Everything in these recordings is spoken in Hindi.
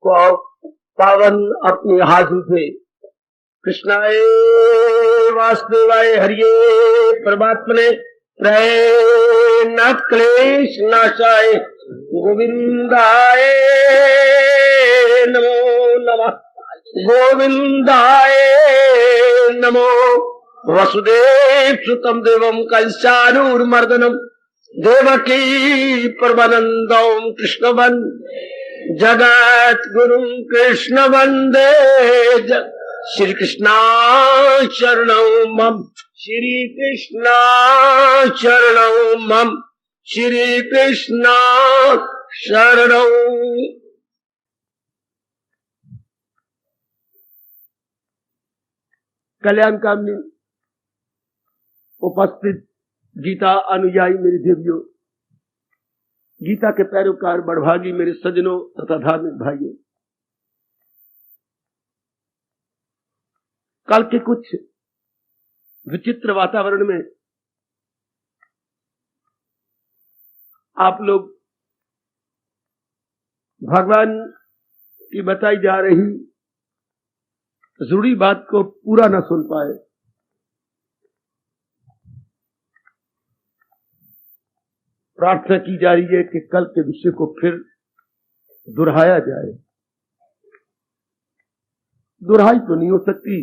को पावन अपने हाथों से कृष्णाय वासुदेवाय हरिये परमात्मने नाथ क्लेश नाशाय गोविंदाय नमो नमः गोविंदाय नमो वसुदेव सुतम देवम कंसानूरमर्दनम देवकी परमानंदम कृष्ण जगत गुरु कृष्ण वंदे श्री कृष्णा शरणं मम श्री कृष्णा शरणं मम श्री कृष्णा शरणं। कल्याण कामनी उपस्थित गीता अनुयायी मेरे देवियों, गीता के पैरोकार बड़भागी मेरे सज्जनों तथा धार्मिक भाइयों, कल के कुछ विचित्र वातावरण में आप लोग भगवान की बताई जा रही जरूरी बात को पूरा न सुन पाए। प्रार्थना की जा रही है कि कल के विषय को फिर दोहराया जाए। दोहराई तो नहीं हो सकती।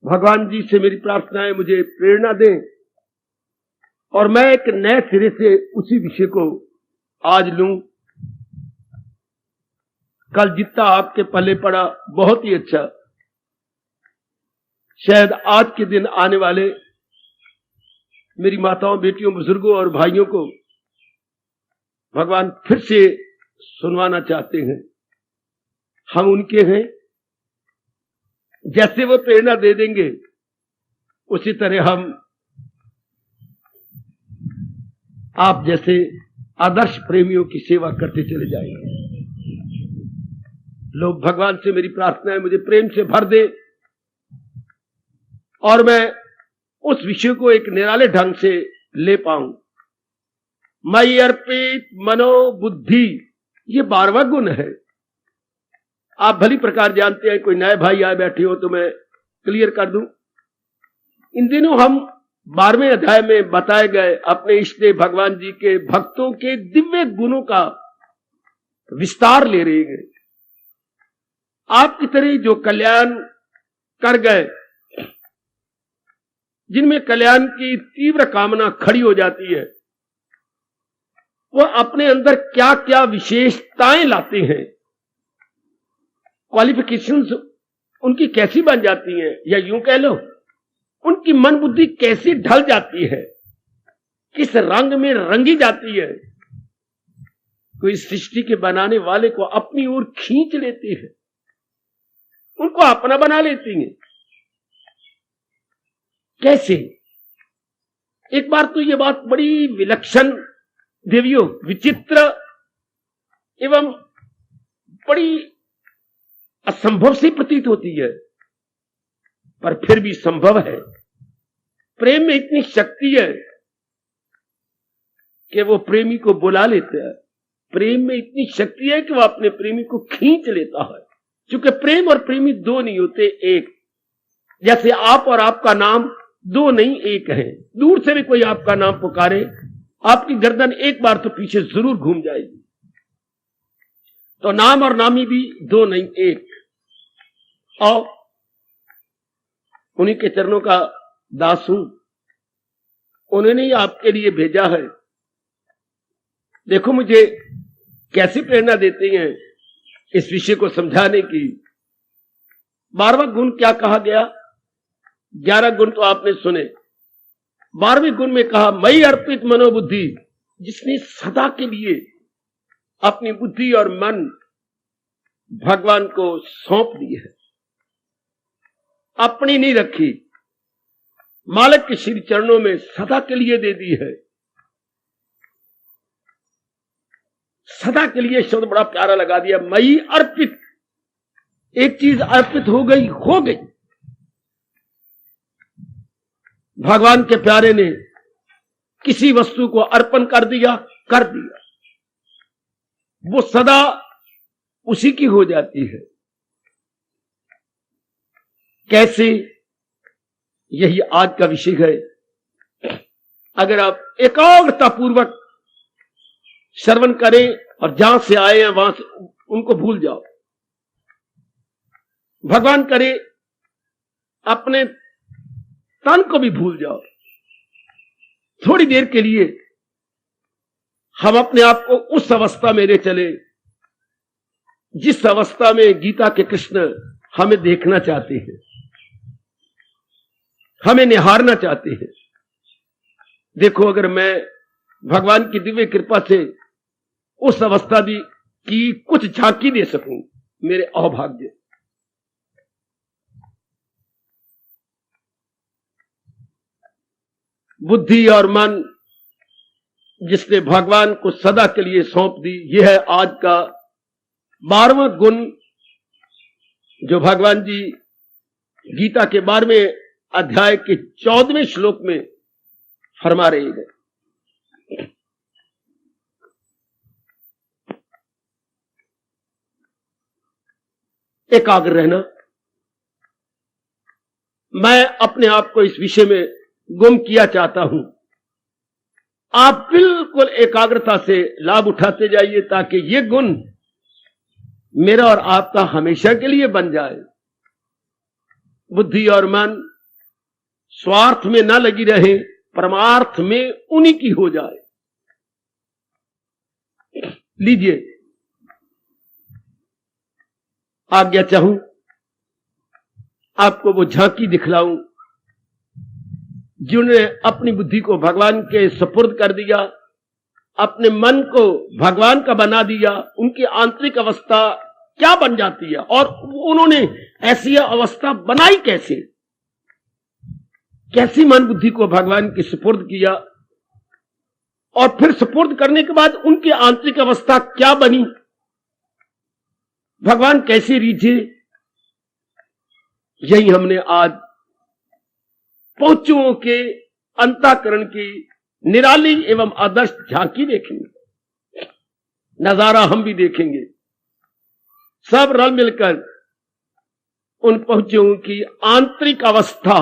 भगवान जी से मेरी प्रार्थना है मुझे प्रेरणा दें और मैं एक नए सिरे से उसी विषय को आज लूं। कल जितना आपके पल्ले पड़ा बहुत ही अच्छा। शायद आज के दिन आने वाले मेरी माताओं, बेटियों, बुजुर्गों और भाइयों को भगवान फिर से सुनवाना चाहते हैं। हम उनके हैं, जैसे वो प्रेरणा दे देंगे उसी तरह हम आप जैसे आदर्श प्रेमियों की सेवा करते चले जाएंगे। लोग भगवान से मेरी प्रार्थना है मुझे प्रेम से भर दे और मैं उस विषय को एक निराले ढंग से ले पाऊं। मयि अर्पित मनो बुद्धि, ये 12वां गुण है। आप भली प्रकार जानते हैं। कोई नए भाई आए बैठे हो तो मैं क्लियर कर दूं। इन दिनों हम 12वें अध्याय में बताए गए अपने इष्ट देव भगवान जी के भक्तों के दिव्य गुणों का विस्तार ले रहे हैं। आपकी तरह जो कल्याण कर गए, जिनमें कल्याण की तीव्र कामना खड़ी हो जाती है, वो अपने अंदर क्या क्या विशेषताएं लाते हैं, क्वालिफिकेशंस उनकी कैसी बन जाती हैं, या यूं कह लो उनकी मन बुद्धि कैसी ढल जाती है, किस रंग में रंगी जाती है। कोई सृष्टि के बनाने वाले को अपनी ओर खींच लेती है, उनको अपना बना लेती है। कैसे? एक बार तो ये बात बड़ी विलक्षण, देवियों, विचित्र एवं बड़ी असंभव सी प्रतीत होती है, पर फिर भी संभव है। प्रेम में इतनी शक्ति है कि वो प्रेमी को बुला लेता है। प्रेम में इतनी शक्ति है कि वो अपने प्रेमी को खींच लेता है। क्योंकि प्रेम और प्रेमी दो नहीं होते, एक। जैसे आप और आपका नाम दो नहीं एक है। दूर से भी कोई आपका नाम पुकारे, आपकी गर्दन एक बार तो पीछे जरूर घूम जाएगी। तो नाम और नामी भी दो नहीं एक। और उन्हीं के चरणों का दास हूं, उन्होंने ही आपके लिए भेजा है। देखो मुझे कैसी प्रेरणा देते हैं इस विषय को समझाने की। 12वां गुण क्या कहा गया? 11 गुण तो आपने सुने। 12वें गुण में कहा मयि अर्पित मनोबुद्धि, जिसने सदा के लिए अपनी बुद्धि और मन भगवान को सौंप दी है, अपनी नहीं रखी, मालिक के श्री चरणों में सदा के लिए दे दी है। सदा के लिए शब्द बड़ा प्यारा लगा दिया, मयि अर्पित। एक चीज अर्पित हो गई, हो गई। भगवान के प्यारे ने किसी वस्तु को अर्पण कर दिया, कर दिया। वो सदा उसी की हो जाती है। कैसे? यही आज का विषय है। अगर आप एकाग्रता पूर्वक श्रवण करें और जहां से आए हैं वहां से उनको भूल जाओ। भगवान करे अपने तन को भी भूल जाओ। थोड़ी देर के लिए हम अपने आप को उस अवस्था में ले चले जिस अवस्था में गीता के कृष्ण हमें देखना चाहते हैं, हमें निहारना चाहते हैं। देखो, अगर मैं भगवान की दिव्य कृपा से उस अवस्था की कुछ झांकी दे सकूं, मेरे अभाग्य। बुद्धि और मन जिसने भगवान को सदा के लिए सौंप दी, यह है आज का 12वां गुण जो भगवान जी गीता के 12वें अध्याय के 14वें श्लोक में फरमा रहे हैं। एकाग्र रहना। मैं अपने आप को इस विषय में गुम किया चाहता हूं। आप बिल्कुल एकाग्रता से लाभ उठाते जाइए ताकि ये गुण मेरा और आपका हमेशा के लिए बन जाए। बुद्धि और मन स्वार्थ में न लगी रहे, परमार्थ में उन्हीं की हो जाए। लीजिए, आज्ञा चाहूं आपको वो झांकी दिखलाऊं जिन्होंने अपनी बुद्धि को भगवान के सुपुर्द कर दिया, अपने मन को भगवान का बना दिया। उनकी आंतरिक अवस्था क्या बन जाती है और उन्होंने ऐसी अवस्था बनाई कैसे? कैसी मन बुद्धि को भगवान के सुपुर्द किया और फिर सुपुर्द करने के बाद उनकी आंतरिक अवस्था क्या बनी? भगवान कैसे रीझे? यही हमने आज पहुंचुओं के अंतःकरण की निराली एवं आदर्श झांकी देखेंगे। नजारा हम भी देखेंगे, सब रल मिलकर उन पहुंचुओं की आंतरिक अवस्था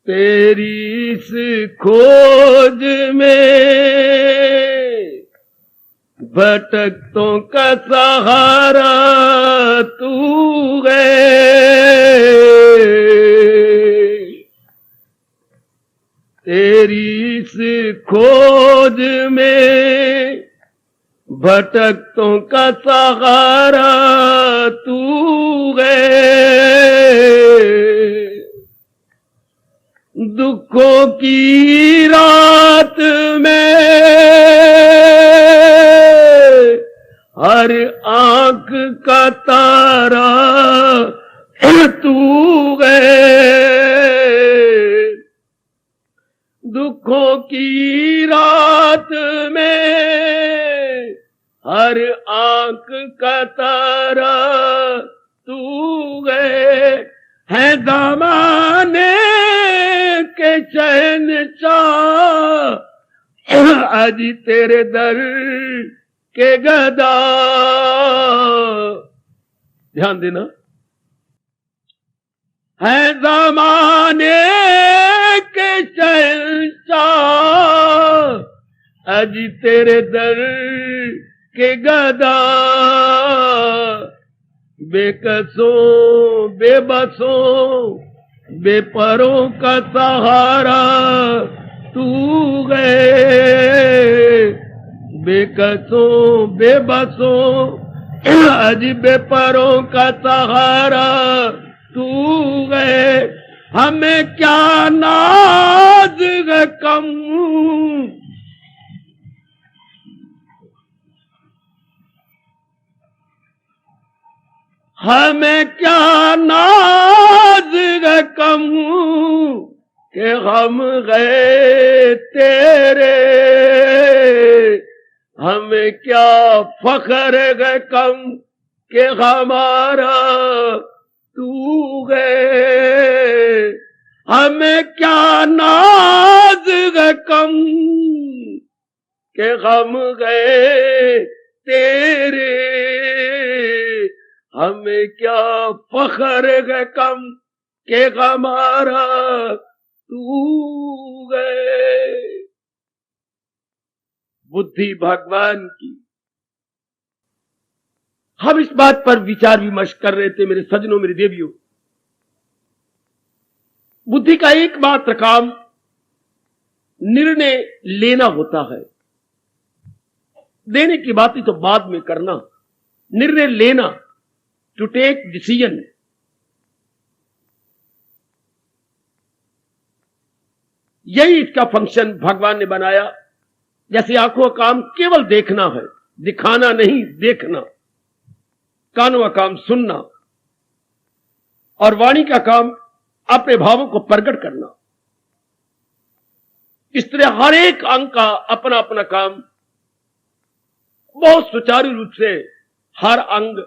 तेरी इस खोज में भटकतों का सहारा तू है। तेरी इस खोज में भटकतों का सहारा तू है। दुखों की रात में हर आंख का तारा तू है। दुखों की रात में हर आंख का तारा तू है ज़माने के चैन चाह आज तेरे दर के गदा। ध्यान देना, है ज़माने के चैन चाह आज तेरे दर के गदा। बेकसों बेबसों बेपरों का सहारा तू है। बेकसों बेबसों आज बेपरों का सहारा तू है। हमें क्या नाज है कम, हमें क्या नाज है कम के हम गए तेरे। हमें क्या फख्र है कम के हमारा तू गए, हमें क्या नाज है कम के गम गए तेरे, हमें क्या फख्र है कम के हमारा तू गए। बुद्धि भगवान की। हम इस बात पर विचार विमर्श कर रहे थे मेरे सज्जनों, मेरे देवियों। बुद्धि का एकमात्र काम निर्णय लेना होता है। देने की बात ही तो बाद में करना, निर्णय लेना, टू टेक डिसीजन। यही इसका फंक्शन भगवान ने बनाया। जैसे आंखों का काम केवल देखना है, दिखाना नहीं, देखना। कानों का काम सुनना, और वाणी का काम अपने भावों को प्रकट करना। इस तरह हर एक अंग का अपना अपना काम बहुत सुचारू रूप से हर अंग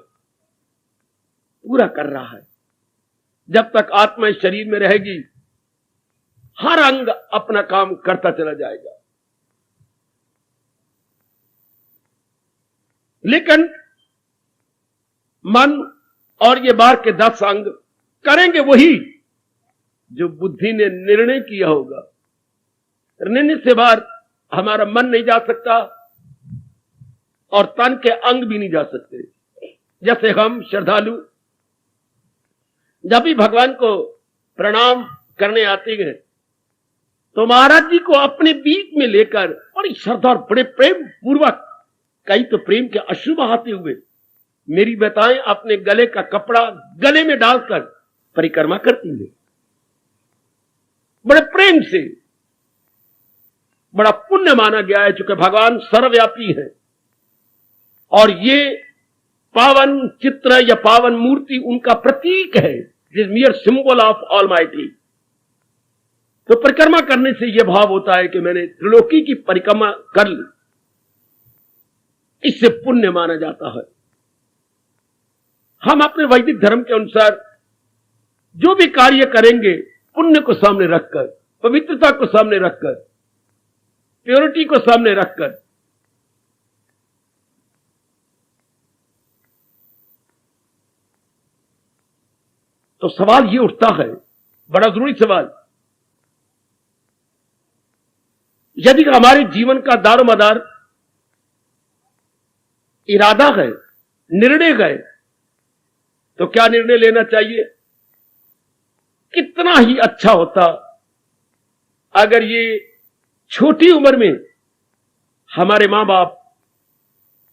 पूरा कर रहा है। जब तक आत्मा इस शरीर में रहेगी, हर अंग अपना काम करता चला जाएगा। लेकिन मन और ये बाहर के 10 अंग करेंगे वही जो बुद्धि ने निर्णय किया होगा। निर्णय से बाहर हमारा मन नहीं जा सकता और तन के अंग भी नहीं जा सकते। जैसे हम श्रद्धालु जब भी भगवान को प्रणाम करने आते हैं तो महाराज जी को अपने बीच में लेकर बड़ी श्रद्धा और बड़े प्रेम पूर्वक, कई तो प्रेम के अश्रु बहाते हुए मेरी बेटाएं अपने गले का कपड़ा गले में डालकर परिक्रमा करती है, बड़े प्रेम से। बड़ा पुण्य माना गया है, चूंकि भगवान सर्वव्यापी है और ये पावन चित्र या पावन मूर्ति उनका प्रतीक है, इज मियर सिंबल ऑफ ऑलमाइटी। तो परिक्रमा करने से यह भाव होता है कि मैंने त्रिलोकी की परिक्रमा कर ली, इससे पुण्य माना जाता है। हम अपने वैदिक धर्म के अनुसार जो भी कार्य करेंगे पुण्य को सामने रखकर, पवित्रता को सामने रखकर, प्योरिटी को सामने रखकर। तो सवाल ये उठता है, बड़ा जरूरी सवाल, यदि हमारे जीवन का दारोमदार इरादा है, निर्णय है, तो क्या निर्णय लेना चाहिए? कितना ही अच्छा होता अगर ये छोटी उम्र में हमारे मां बाप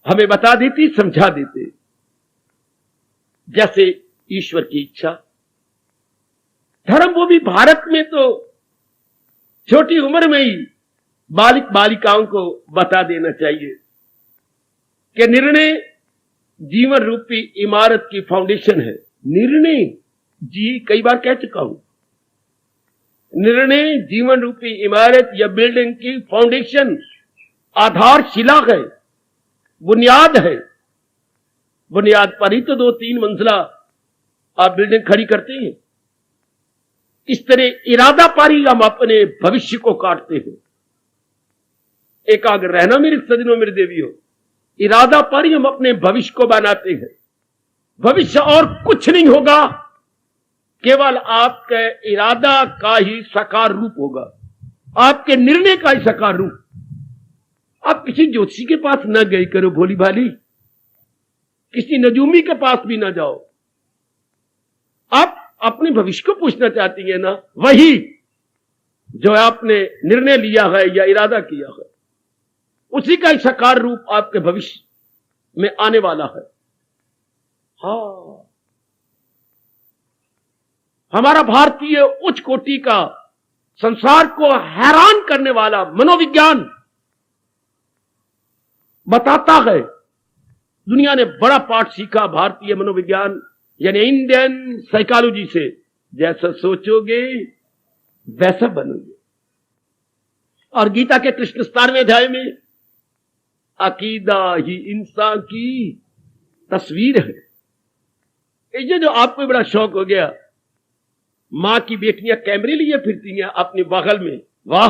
हमें बता देती, समझा देते, जैसे ईश्वर की इच्छा। धर्म वो भी भारत में तो छोटी उम्र में ही बालिक बालिकाओं को बता देना चाहिए कि निर्णय जीवन रूपी इमारत की फाउंडेशन है। निर्णय, जी कई बार कह चुका हूं, निर्णय जीवन रूपी इमारत या बिल्डिंग की फाउंडेशन, आधारशिला है, बुनियाद है। बुनियाद पर ही तो 2-3 मंजिला आप बिल्डिंग खड़ी करते हैं। इस तरह इरादा पर ही हम अपने भविष्य को काटते हैं। एकाग्र रहना मेरे सज्जनों, मेरे देवियों, इरादा पर ही हम अपने भविष्य को बनाते हैं। भविष्य और कुछ नहीं होगा, केवल आपके इरादा का ही साकार रूप होगा, आपके निर्णय का ही साकार रूप। आप किसी ज्योतिषी के पास न गए करो भोली भाली, किसी नजूमी के पास भी ना जाओ। आप अपने भविष्य को पूछना चाहती है ना, वही जो आपने निर्णय लिया है या इरादा किया है, उसी का एक साकार रूप आपके भविष्य में आने वाला है। हाँ, हमारा भारतीय उच्च कोटि का, संसार को हैरान करने वाला मनोविज्ञान बताता है, दुनिया ने बड़ा पाठ सीखा भारतीय मनोविज्ञान यानी इंडियन साइकोलॉजी से। जैसा सोचोगे वैसा बनोगे। और गीता के कृष्ण 17वें अध्याय में अकीदा ही इंसान की तस्वीर है। ये जो आपको बड़ा शौक हो गया, मां की बेटियां कैमरे लिए फिरती हैं अपने बगल में, वाह।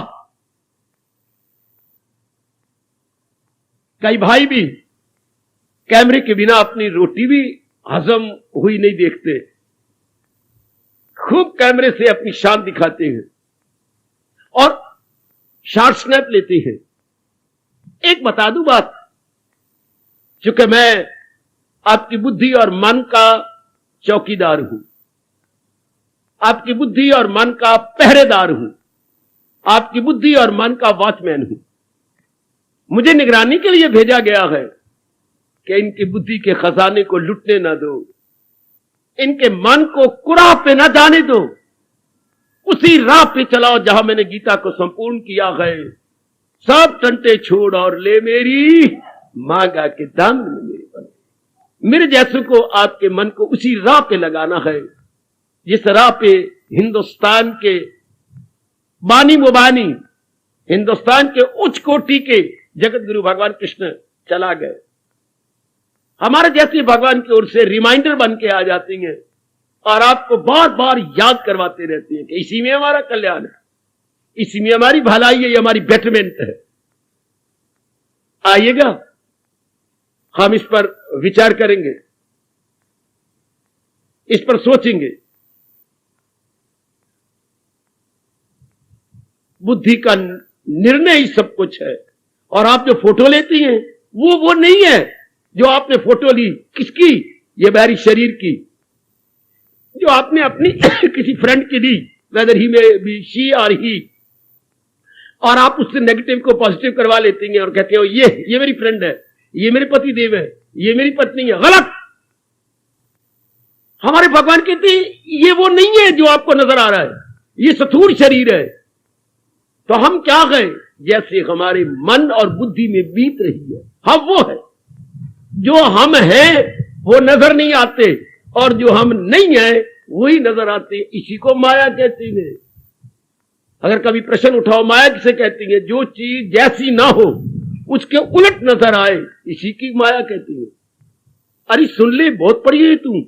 कई भाई भी कैमरे के बिना अपनी रोटी भी हजम हुई नहीं देखते, खूब कैमरे से अपनी शान दिखाते हैं और शॉर्ट स्नैप लेते हैं। एक बता दूं बात, चूंकि मैं आपकी बुद्धि और मन का चौकीदार हूं, आपकी बुद्धि और मन का पहरेदार हूं, आपकी बुद्धि और मन का वॉचमैन हूं। मुझे निगरानी के लिए भेजा गया है कि इनकी बुद्धि के खजाने को लुटने ना दो, इनके मन को कुराह पे ना जाने दो, उसी राह पे चलाओ जहां मैंने गीता को संपूर्ण किया है। सब टंटे छोड़ और ले मेरी मांगा के दाम मेरे जैसों को आपके मन को उसी राह पे लगाना है जिस राह पे हिंदुस्तान के बानी मुबानी, हिंदुस्तान के उच्च कोटि के जगत गुरु भगवान कृष्ण चला गए। हमारे जैसे भगवान की ओर से रिमाइंडर बन के आ जाती हैं और आपको बार बार याद करवाते रहती हैं कि इसी में हमारा कल्याण है, इसी में हमारी भलाई है, ये हमारी बेटरमेंट है। आइएगा, हम इस पर विचार करेंगे, इस पर सोचेंगे। बुद्धि का निर्णय ही सब कुछ है। और आप जो फोटो लेती हैं वो नहीं है जो आपने फोटो ली, किसकी? ये मेरी शरीर की, जो आपने अपनी किसी फ्रेंड की दी, वेदर ही में बी शी और ही, और आप उससे नेगेटिव को पॉजिटिव करवा लेती हैं और कहते हो ये मेरी फ्रेंड है, ये मेरे पति देव है, ये मेरी पत्नी है। गलत। हमारे भगवान कहते हैं ये वो नहीं है जो आपको नजर आ रहा है, ये स्थूल शरीर है। तो हम क्या गए, जैसे हमारे मन और बुद्धि में बीत रही है, हम वो है। जो हम हैं वो नजर नहीं आते और जो हम नहीं है वही नजर आते। इसी को माया कहती है। अगर कभी प्रश्न उठाओ माया किसे कहती है? जो चीज जैसी ना हो उसके उलट नजर आए, इसी की माया कहती है। अरे सुन ले, बहुत पढ़ी है तू।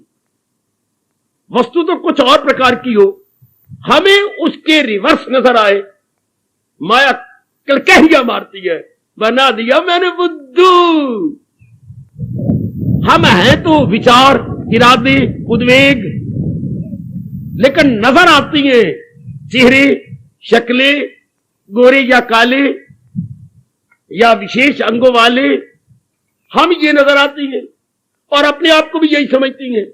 वस्तु तो कुछ और प्रकार की हो, हमें उसके रिवर्स नजर आए, माया कलकहिया मारती है। बना दिया मैंने बुद्धू। हम हैं तो विचार, इरादे, उद्वेग, लेकिन नजर आती हैं चेहरे, शक्लें, गोरे या काले या विशेष अंगों वाले, हम ये नजर आती हैं और अपने आप को भी यही समझती हैं।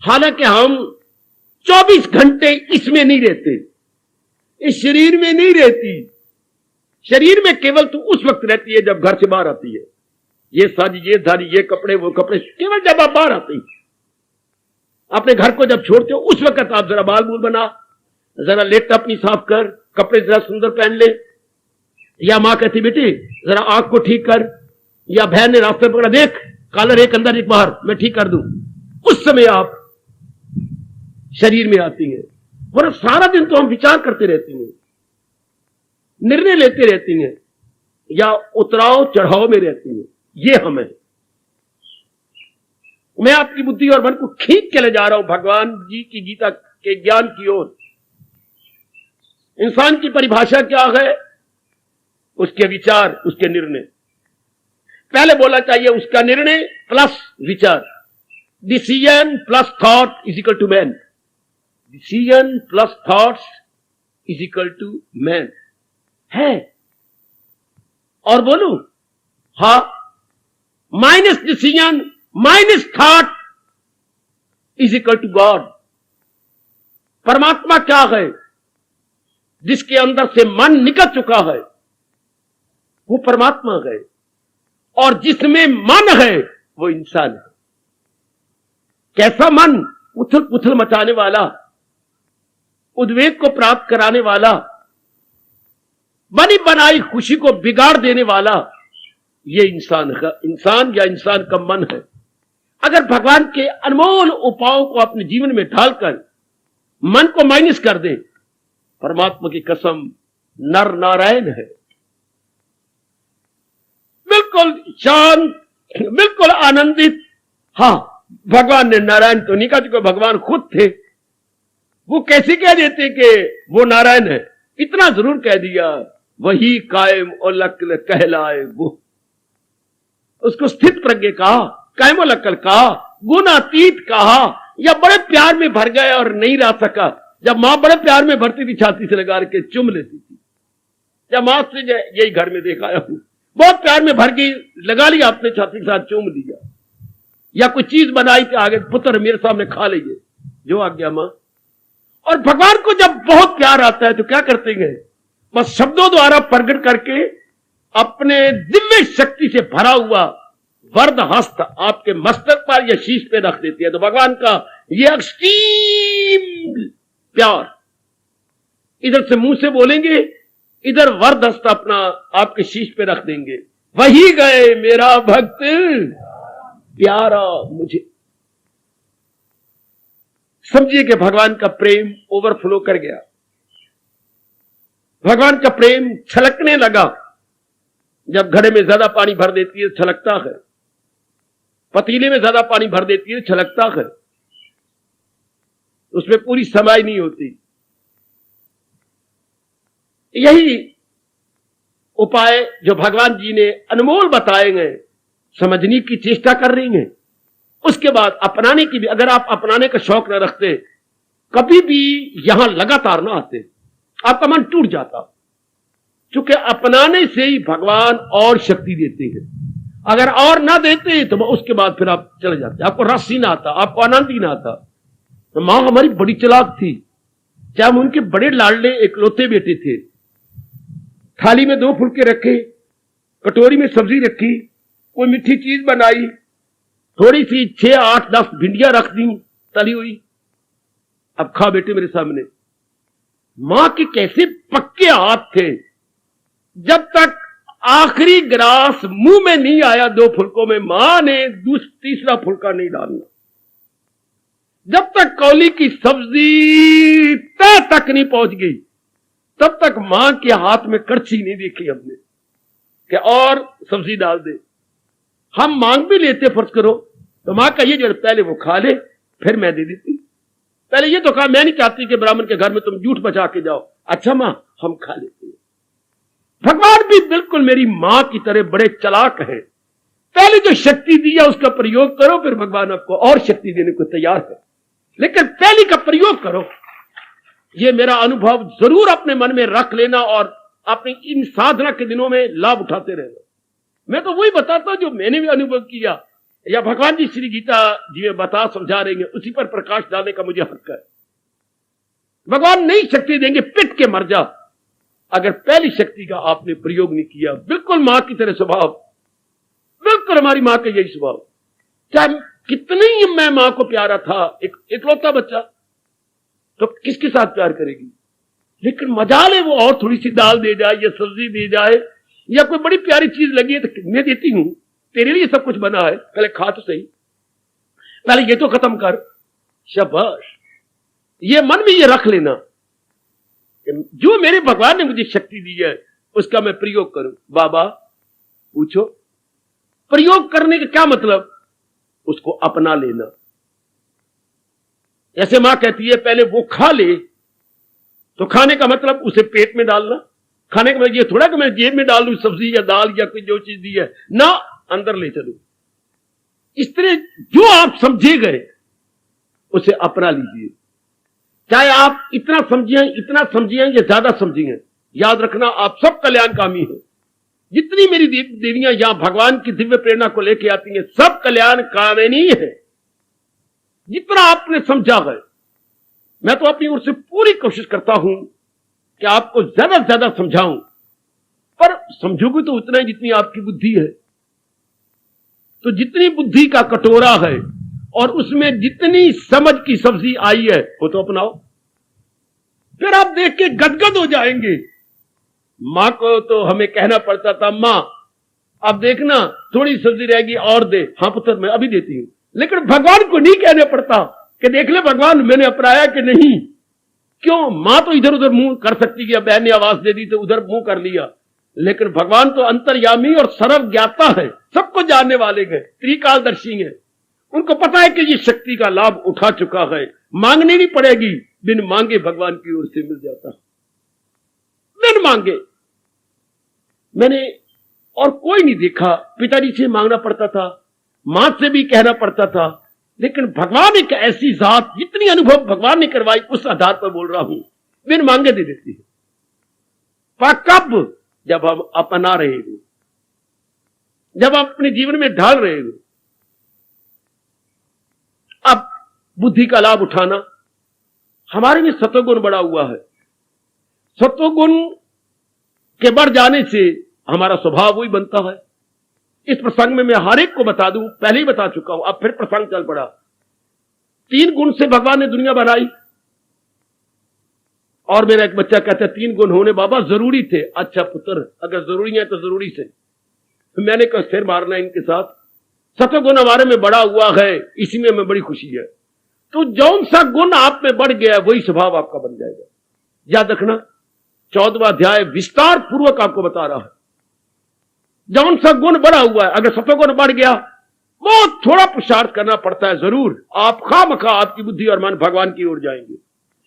हालांकि हम 24 घंटे इसमें नहीं रहते, इस शरीर में नहीं रहती। शरीर में केवल तो उस वक्त रहती है जब घर से बाहर आती है। ये सारी, ये धारी, ये कपड़े, वो कपड़े, केवल जब आप बाहर आती। अपने घर को जब छोड़ते हो उस वक्त आप जरा बाल बूल बना, जरा लेट अपनी साफ कर, कपड़े जरा सुंदर पहन ले, या मां कहती बेटी जरा आंख को ठीक कर, या बहन ने रास्ते पकड़ा, देख कॉलर एक अंदर एक बाहर, मैं ठीक कर दूं। उस समय आप शरीर में आती हैं। वरना सारा दिन तो हम विचार करते रहती हैं, निर्णय लेते रहती हैं, या उतराव चढ़ाव में रहती हैं। ये हम है। मैं आपकी बुद्धि और मन को खींच के ले जा रहा हूं भगवान जी की गीता के ज्ञान की ओर। इंसान की परिभाषा क्या है? उसके विचार, उसके निर्णय। पहले बोला चाहिए उसका निर्णय प्लस विचार। Decision plus thought is equal to man. Decision plus thoughts is equal to man है। और बोलू, हा, minus decision minus thought is equal to God. परमात्मा क्या है? जिसके अंदर से मन निकल चुका है वो परमात्मा है, और जिसमें मन है वो इंसान है। कैसा मन? उथल पुथल मचाने वाला, उद्वेग को प्राप्त कराने वाला, बनी बनाई खुशी को बिगाड़ देने वाला, ये इंसान है। इंसान या इंसान का मन है। अगर भगवान के अनमोल उपायों को अपने जीवन में ढालकर मन को माइनस कर दे, परमात्मा की कसम नर नारायण है। बिल्कुल शांत, बिल्कुल आनंदित, हाँ भगवान ने नारायण तो नहीं कहा, क्योंकि भगवान खुद थे। वो कैसे कह देते कि वो नारायण है? इतना जरूर कह दिया, वही कायम और लक्ल कहलाए वो। उसको स्थित प्रज्ञ कहा, कायम और लक्ल कहा, गुणातीत कहा, या बड़े प्यार में भर गया और नहीं रह सका। जब मां बड़े प्यार में भरती थी, छाती से लगा के चुम लेती थी। जब मां से यही घर में देखा हूं, बहुत प्यार में भर गई, लगा लिया अपने छाती के साथ, चूम लिया। या कोई चीज बनाई थी आगे, पुत्र मेरे सामने खा लीजिए, जो आ गया मां। और भगवान को जब बहुत प्यार आता है तो क्या करते हैं? बस शब्दों द्वारा प्रकट करके अपने दिव्य शक्ति से भरा हुआ वरद हस्त आपके मस्तक पर या शीश पे रख देती है। तो भगवान का ये एक्सट्रीम प्यार, इधर से मुंह से बोलेंगे, इधर वरद हस्त अपना आपके शीश पे रख देंगे। वही गए मेरा भक्त प्यारा मुझे। समझिए कि भगवान का प्रेम ओवरफ्लो कर गया। भगवान का प्रेम छलकने लगा। जब घड़े में ज्यादा पानी भर देती है छलकता है, पतीले में ज्यादा पानी भर देती है छलकता है, उसमें पूरी समाई नहीं होती। यही उपाय जो भगवान जी ने अनमोल बताए हैं, समझने की चेष्टा कर रही हैं। उसके बाद अपनाने की भी, अगर आप अपनाने का शौक न रखते, कभी भी यहां लगातार ना आते, आपका मन टूट जाता। क्योंकि अपनाने से ही भगवान और शक्ति देते हैं। अगर और ना देते तो उसके बाद फिर आप चले जाते, आपको रस ही ना आता, आपको आनंद ही ना आता। तो मां हमारी बड़ी चालाक थी। चाहे हम उनके बड़े लाडले इकलौते बेटे थे। थाली में 2 फुलके रखे, कटोरी में सब्जी रखी, कोई मीठी चीज बनाई, थोड़ी सी 6, 8, 10 भिंडियां रख दी तली हुई, अब खा बेटे मेरे सामने। मां के कैसे पक्के हाथ थे। जब तक आखिरी गिलास मुंह में नहीं आया 2 फुलकों में, मां ने तीसरा फुलका नहीं डालना। जब तक कौली की सब्जी तय तक नहीं पहुंच गई, तब तक मां के हाथ में कड़छी नहीं देखी हमने कि और सब्जी डाल दे। हम मांग भी लेते, फर्ज करो तो मां कहिए जो पहले वो खा ले, फिर मैं दे देती। पहले ये तो कहा, मैं नहीं चाहती कि ब्राह्मण के घर में तुम जूठ बचा के जाओ। अच्छा मां, हम खा लेते हैं। भगवान भी बिल्कुल मेरी मां की तरह बड़े चालाक हैं। पहले जो शक्ति दी है उसका प्रयोग करो, फिर भगवान आपको और शक्ति देने को तैयार है, लेकिन पहले का प्रयोग करो। ये मेरा अनुभव जरूर अपने मन में रख लेना और अपनी इन साधना के दिनों में लाभ उठाते रहना। मैं तो वही बताता हूं जो मैंने भी अनुभव किया, या भगवान जी श्री गीता जी में बता समझा रहे हैं, उसी पर प्रकाश डालने का मुझे हक है। भगवान नई शक्ति देंगे, पिट के मर जा अगर पहली शक्ति का आपने प्रयोग नहीं किया। बिल्कुल मां की तरह स्वभाव, बिल्कुल हमारी मां का यही स्वभाव। चाहे कितनी ही मैं मां को प्यारा था, इकलौता बच्चा, तो किसके साथ प्यार करेगी? लेकिन मजा ले वो और थोड़ी सी दाल दे जाए या सब्जी दे जाए या कोई बड़ी प्यारी चीज लगी है तो मैं देती हूं, तेरे लिए सब कुछ बना है, पहले खा तो सही, पहले ये तो खत्म कर। शाबाश। ये मन में ये रख लेना, जो मेरे भगवान ने मुझे शक्ति दी है उसका मैं प्रयोग करूं। बाबा पूछो, प्रयोग करने का क्या मतलब? उसको अपना लेना। ऐसे मां कहती है पहले वो खा ले, तो खाने का मतलब उसे पेट में डालना। खाने का मतलब ये थोड़ा कि मैं जेब में डाल लूं सब्जी या दाल या कोई जो चीज दी है ना, अंदर ले चलूं। इस तरह जो आप समझे गए उसे अपना लीजिए। चाहे आप इतना समझिए या ज्यादा समझिए, याद रखना आप सब कल्याणकामी हैं। जितनी मेरी देवियां यहां भगवान की दिव्य प्रेरणा को लेके आती हैं, सब कल्याणकामिनी है। जितना आपने समझा है, मैं तो अपनी ओर से पूरी कोशिश करता हूं कि आपको ज्यादा से ज्यादा समझाऊं, पर समझोगे तो उतना ही जितनी आपकी बुद्धि है। तो जितनी बुद्धि का कटोरा है और उसमें जितनी समझ की सब्जी आई है वो तो अपनाओ, फिर आप देख के गदगद हो जाएंगे। मां को तो हमें कहना पड़ता था, मां अब देखना थोड़ी सब्जी रहेगी और दे। हाँ पुत्र मैं अभी देती हूं। लेकिन भगवान को नहीं कहना पड़ता कि देख ले भगवान मैंने अपनाया कि नहीं। क्यों? मां तो इधर उधर मुंह कर सकती है, बहन ने आवाज दे दी तो उधर मुंह कर लिया, लेकिन भगवान तो अंतर्यामी और सर्व ज्ञाता है, सबको जानने वाले हैं, त्रिकालदर्शी हैं। उनको पता है कि ये शक्ति का लाभ उठा चुका है, मांगनी नहीं पड़ेगी, बिन मांगे भगवान की ओर से मिल जाता, बिन मांगे। मैंने और कोई नहीं देखा, पिताजी से मांगना पड़ता था, मां से भी कहना पड़ता था, लेकिन भगवान एक ऐसी जात, जितनी अनुभव भगवान ने करवाई उस आधार पर बोल रहा हूं, बिन मांगे दे देती है। पर कब? जब हम अपना रहे हो, जब आप अपने जीवन में ढाल रहे हो। अब बुद्धि का लाभ उठाना, हमारे में सत्वगुण बढ़ा हुआ है। सत्वगुण के बढ़ जाने से हमारा स्वभाव वही बनता है। इस प्रसंग में मैं हर एक को बता दूं, पहले ही बता चुका हूं, अब फिर प्रसंग चल पड़ा। 3 गुण से भगवान ने दुनिया बनाई। और मेरा एक बच्चा कहता है 3 गुण होने बाबा जरूरी थे। अच्छा पुत्र, अगर जरूरी है तो जरूरी से। मैंने कहा सिर मारना इनके साथ। सत्वगुण हमारे में बढ़ा हुआ है, इसी में हमें बड़ी खुशी है। तो जौन सा गुण आप में बढ़ गया वही स्वभाव आपका बन जाएगा। याद रखना, 14वां अध्याय विस्तार पूर्वक आपको बता रहा है। जौन सा गुण बढ़ा हुआ है, अगर सत्वगुण बढ़ गया, बहुत थोड़ा पुरुषार्थ करना पड़ता है जरूर। आप खामखा आपकी बुद्धि और मन भगवान की ओर जाएंगे।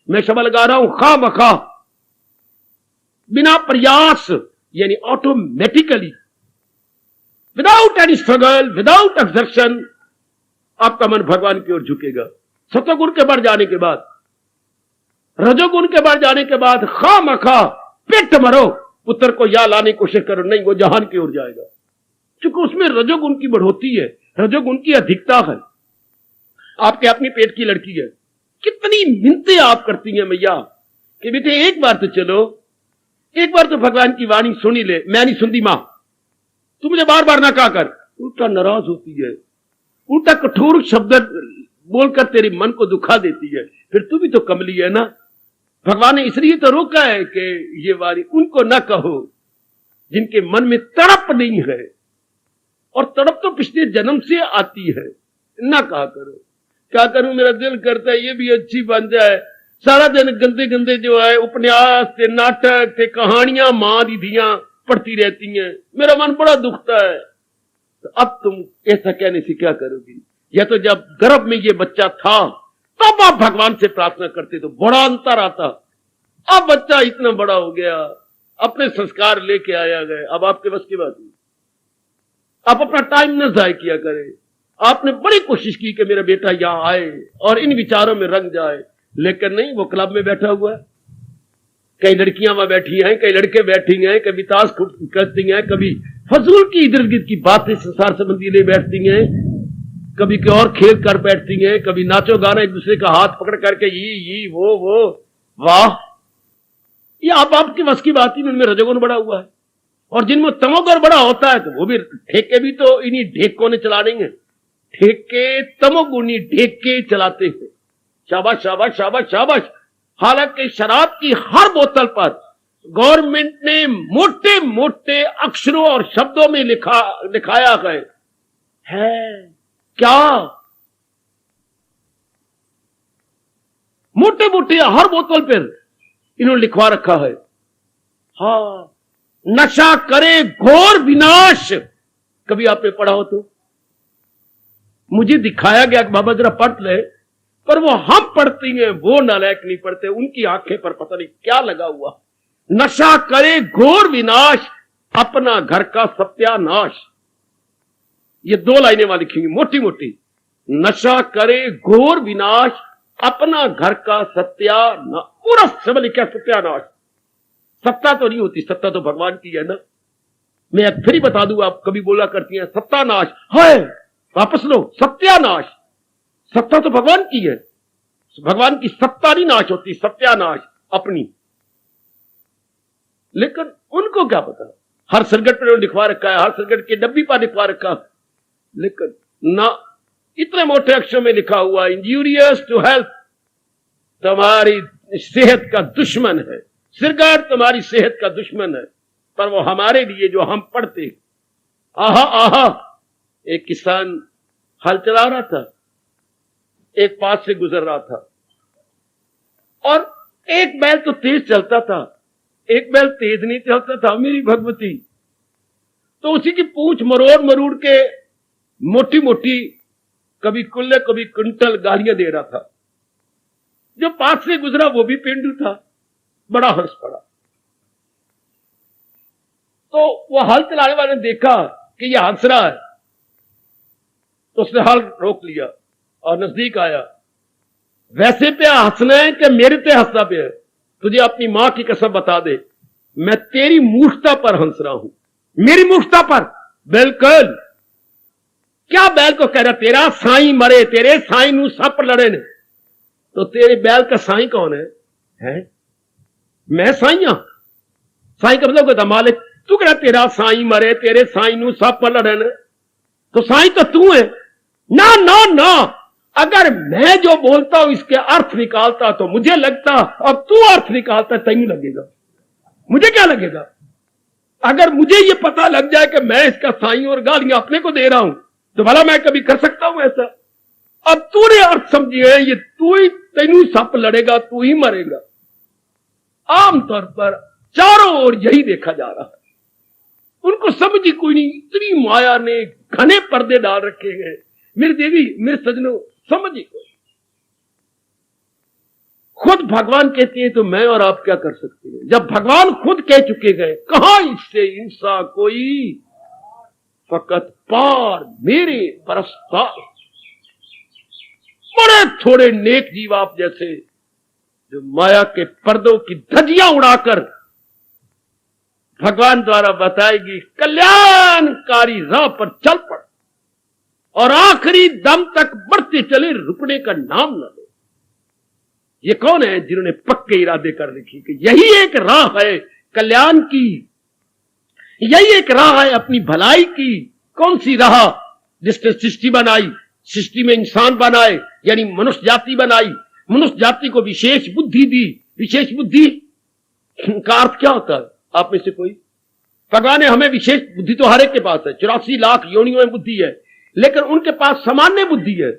मैं शब्द लगा रहा हूं खामखा, बिना प्रयास, यानी automatically, without any struggle, without exertion, आपका मन भगवान की ओर झुकेगा। सत्वगुण के बढ़ जाने के बाद, रजोगुण के बढ़ जाने के बाद खामखा पिट मरो, पुत्र को या लाने की कोशिश करो, नहीं वो जहान की ओर जाएगा। क्योंकि उसमें रजोगुण की बढ़ोती है, रजोगुण की अधिकता है। आपके अपनी पेट की लड़की है, कितनी मिन्नतें आप करती हैं मैया कि बेटे एक बार तो चलो, एक बार तो भगवान की वाणी सुनी ले। मैं नहीं सुनती मां, तू मुझे बार बार ना कहा कर। उल्टा नाराज होती है, उल्टा कठोर शब्द बोलकर तेरे मन को दुखा देती है। फिर तू भी तो कमली है ना। भगवान ने इसलिए तो रोका है कि ये वाणी उनको ना कहो जिनके मन में तड़प नहीं है, और तड़प तो पिछले जन्म से आती है, ना कहा करो। क्या करूं, मेरा दिल करता है ये भी अच्छी बन जाए। सारा दिन गंदे गंदे जो है उपन्यास थे, नाटक थे, कहानियां मां दीदियां पढ़ती रहती हैं, मेरा मन बड़ा दुखता है। तो अब तुम ऐसा कहने से क्या करोगी? या तो जब गर्भ में ये बच्चा था तब आप भगवान से प्रार्थना करते तो बड़ा अंतर आता। अब बच्चा इतना बड़ा हो गया, अपने संस्कार लेके आया गए, अब आपके बस की बात नहीं। आप अपना टाइम न जाय किया करें। आपने बड़ी कोशिश की कि मेरा बेटा यहां आए और इन विचारों में रंग जाए, लेकिन नहीं, वो क्लब में बैठा हुआ है। कई लड़कियां वहां बैठी हैं, कई लड़के बैठी हैं, कभी ताश करती हैं, कभी फजूल की इधर गिर्द की बातें संसार संबंधी ले बैठती हैं, कभी कोई और खेल कर बैठती हैं, कभी नाचो गाना एक दूसरे का हाथ पकड़ करके ये वो। वाह, ये आप आपके बस की बात ही नहीं। उनमें रजोगुण बड़ा हुआ है, और जिनमें तमोगुण बड़ा होता है तो वो भी ठेके भी तो इन्हीं ढेकों ने चलाने हैं। ठेके तमोगुणी ढेके चलाते हैं। शाबाश शाबाश शाबाश शाबाश। हालांकि शराब की हर बोतल पर गवर्नमेंट ने मोटे मोटे अक्षरों और शब्दों में लिखाया है क्या? मोटे मोटे हर बोतल पर इन्होंने लिखवा रखा है, हाँ, नशा करे घोर विनाश। कभी आपने पढ़ा हो तो मुझे दिखाया गया कि बाबा जरा पढ़ ले, पर वो हम पढ़ती हैं, वो नालायक नहीं पढ़ते। उनकी आंखें पर पता नहीं क्या लगा हुआ। नशा करे घोर विनाश, अपना घर का सत्यानाश। ये 2 लाइनें वहां लिखेंगी मोटी मोटी। नशा करे घोर विनाश, अपना घर का सत्यानाश। पूरा सब लिखा सत्यानाश। सत्ता तो नहीं होती, सत्ता तो भगवान की है ना। मैं फिर ही बता दूं, आप कभी बोला करती हैं सत्यानाश है, वापस लो, सत्यानाश। सत्ता तो भगवान की है, भगवान की सत्ता नहीं नाश होती, सत्यानाश अपनी। लेकिन उनको क्या पता, हर सिरगट पर लिखवा रखा है, हर सिरगट के डब्बी पर लिखवा रखा है, लेकिन ना इतने मोटे अक्षरों में लिखा हुआ इंजूरियस टू हेल्थ, तुम्हारी सेहत का दुश्मन है। सिरगट तुम्हारी सेहत का दुश्मन है। पर वो हमारे लिए जो हम पढ़ते, आहा आहा। एक किसान हल चला रहा था, एक पास से गुजर रहा था, और एक बैल तो तेज चलता था, एक बैल तेज नहीं चलता था, मेरी भगवती। तो उसी की पूंछ मरोड़ मरोड़ के मोटी मोटी कभी कुल्ले कभी कुंटल गालियां दे रहा था। जो पास से गुजरा वो भी पेंडू था, बड़ा हंस पड़ा। तो वो हल चलाने वाले ने देखा कि ये हंस रहा है, तो उसने हल रोक लिया और नजदीक आया। वैसे पे हंसना है कि मेरे पे हंसना पे है? तुझे अपनी मां की कसम बता दे, मैं तेरी मूर्खता पर हंस रहा हूं। मेरी मूर्खता पर? बिल्कुल। क्या बैल को कह रहा, तेरा साईं मरे, तेरे साईं नू सप लड़े ने, तो तेरे बैल का साईं कौन है? मैं साईं हां? साईं का मतलब कहता मालिक। तू कह रहा तेरा साईं मरे, तेरे साईं नू सप लड़े ने, तो साईं तो तू है ना। ना ना, अगर मैं जो बोलता हूं इसके अर्थ निकालता तो मुझे लगता, अब तू अर्थ निकालता तैਨੂੰ लगेगा, मुझे क्या लगेगा? अगर मुझे ये पता लग जाए कि मैं इसका साईं और गालियां अपने को दे रहा हूं, तो भला मैं कभी कर सकता हूं ऐसा? अब तूने अर्थ समझे हैं, ये तू ही, तैਨੂੰ सप लड़ेगा, तू ही मरेगा। आमतौर पर चारों ओर यही देखा जा रहा है। उनको समझ ही कोई नहीं, इतनी माया ने घने पर्दे डाल रखे हैं। मेरी देवी, मेरे सजनों, समझ ही कोई। खुद भगवान कहते हैं तो मैं और आप क्या कर सकते हैं? जब भगवान खुद कह चुके गए, कहां इससे इंसा कोई, फकत पार मेरे परस्तार। बड़े थोड़े नेक जीव आप जैसे, जो माया के पर्दों की धज्जियां उड़ाकर भगवान द्वारा बताएगी कल्याणकारी राह पर चल पड़ और आखिरी दम तक बढ़ते चले, रुकने का नाम न ले। ये कौन है जिन्होंने पक्के इरादे कर रखी कि यही एक राह है कल्याण की, यही एक राह है अपनी भलाई की। कौन सी राह? जिसने सृष्टि बनाई, सृष्टि में इंसान बनाए, यानी मनुष्य जाति बनाई, मनुष्य जाति को विशेष बुद्धि दी। विशेष बुद्धि का अर्थ क्या होता है? आप में से कोई? भगवान ने हमें विशेष बुद्धि तो हर एक के पास है, 84 लाख योनियों में बुद्धि है, लेकिन उनके पास सामान्य बुद्धि है,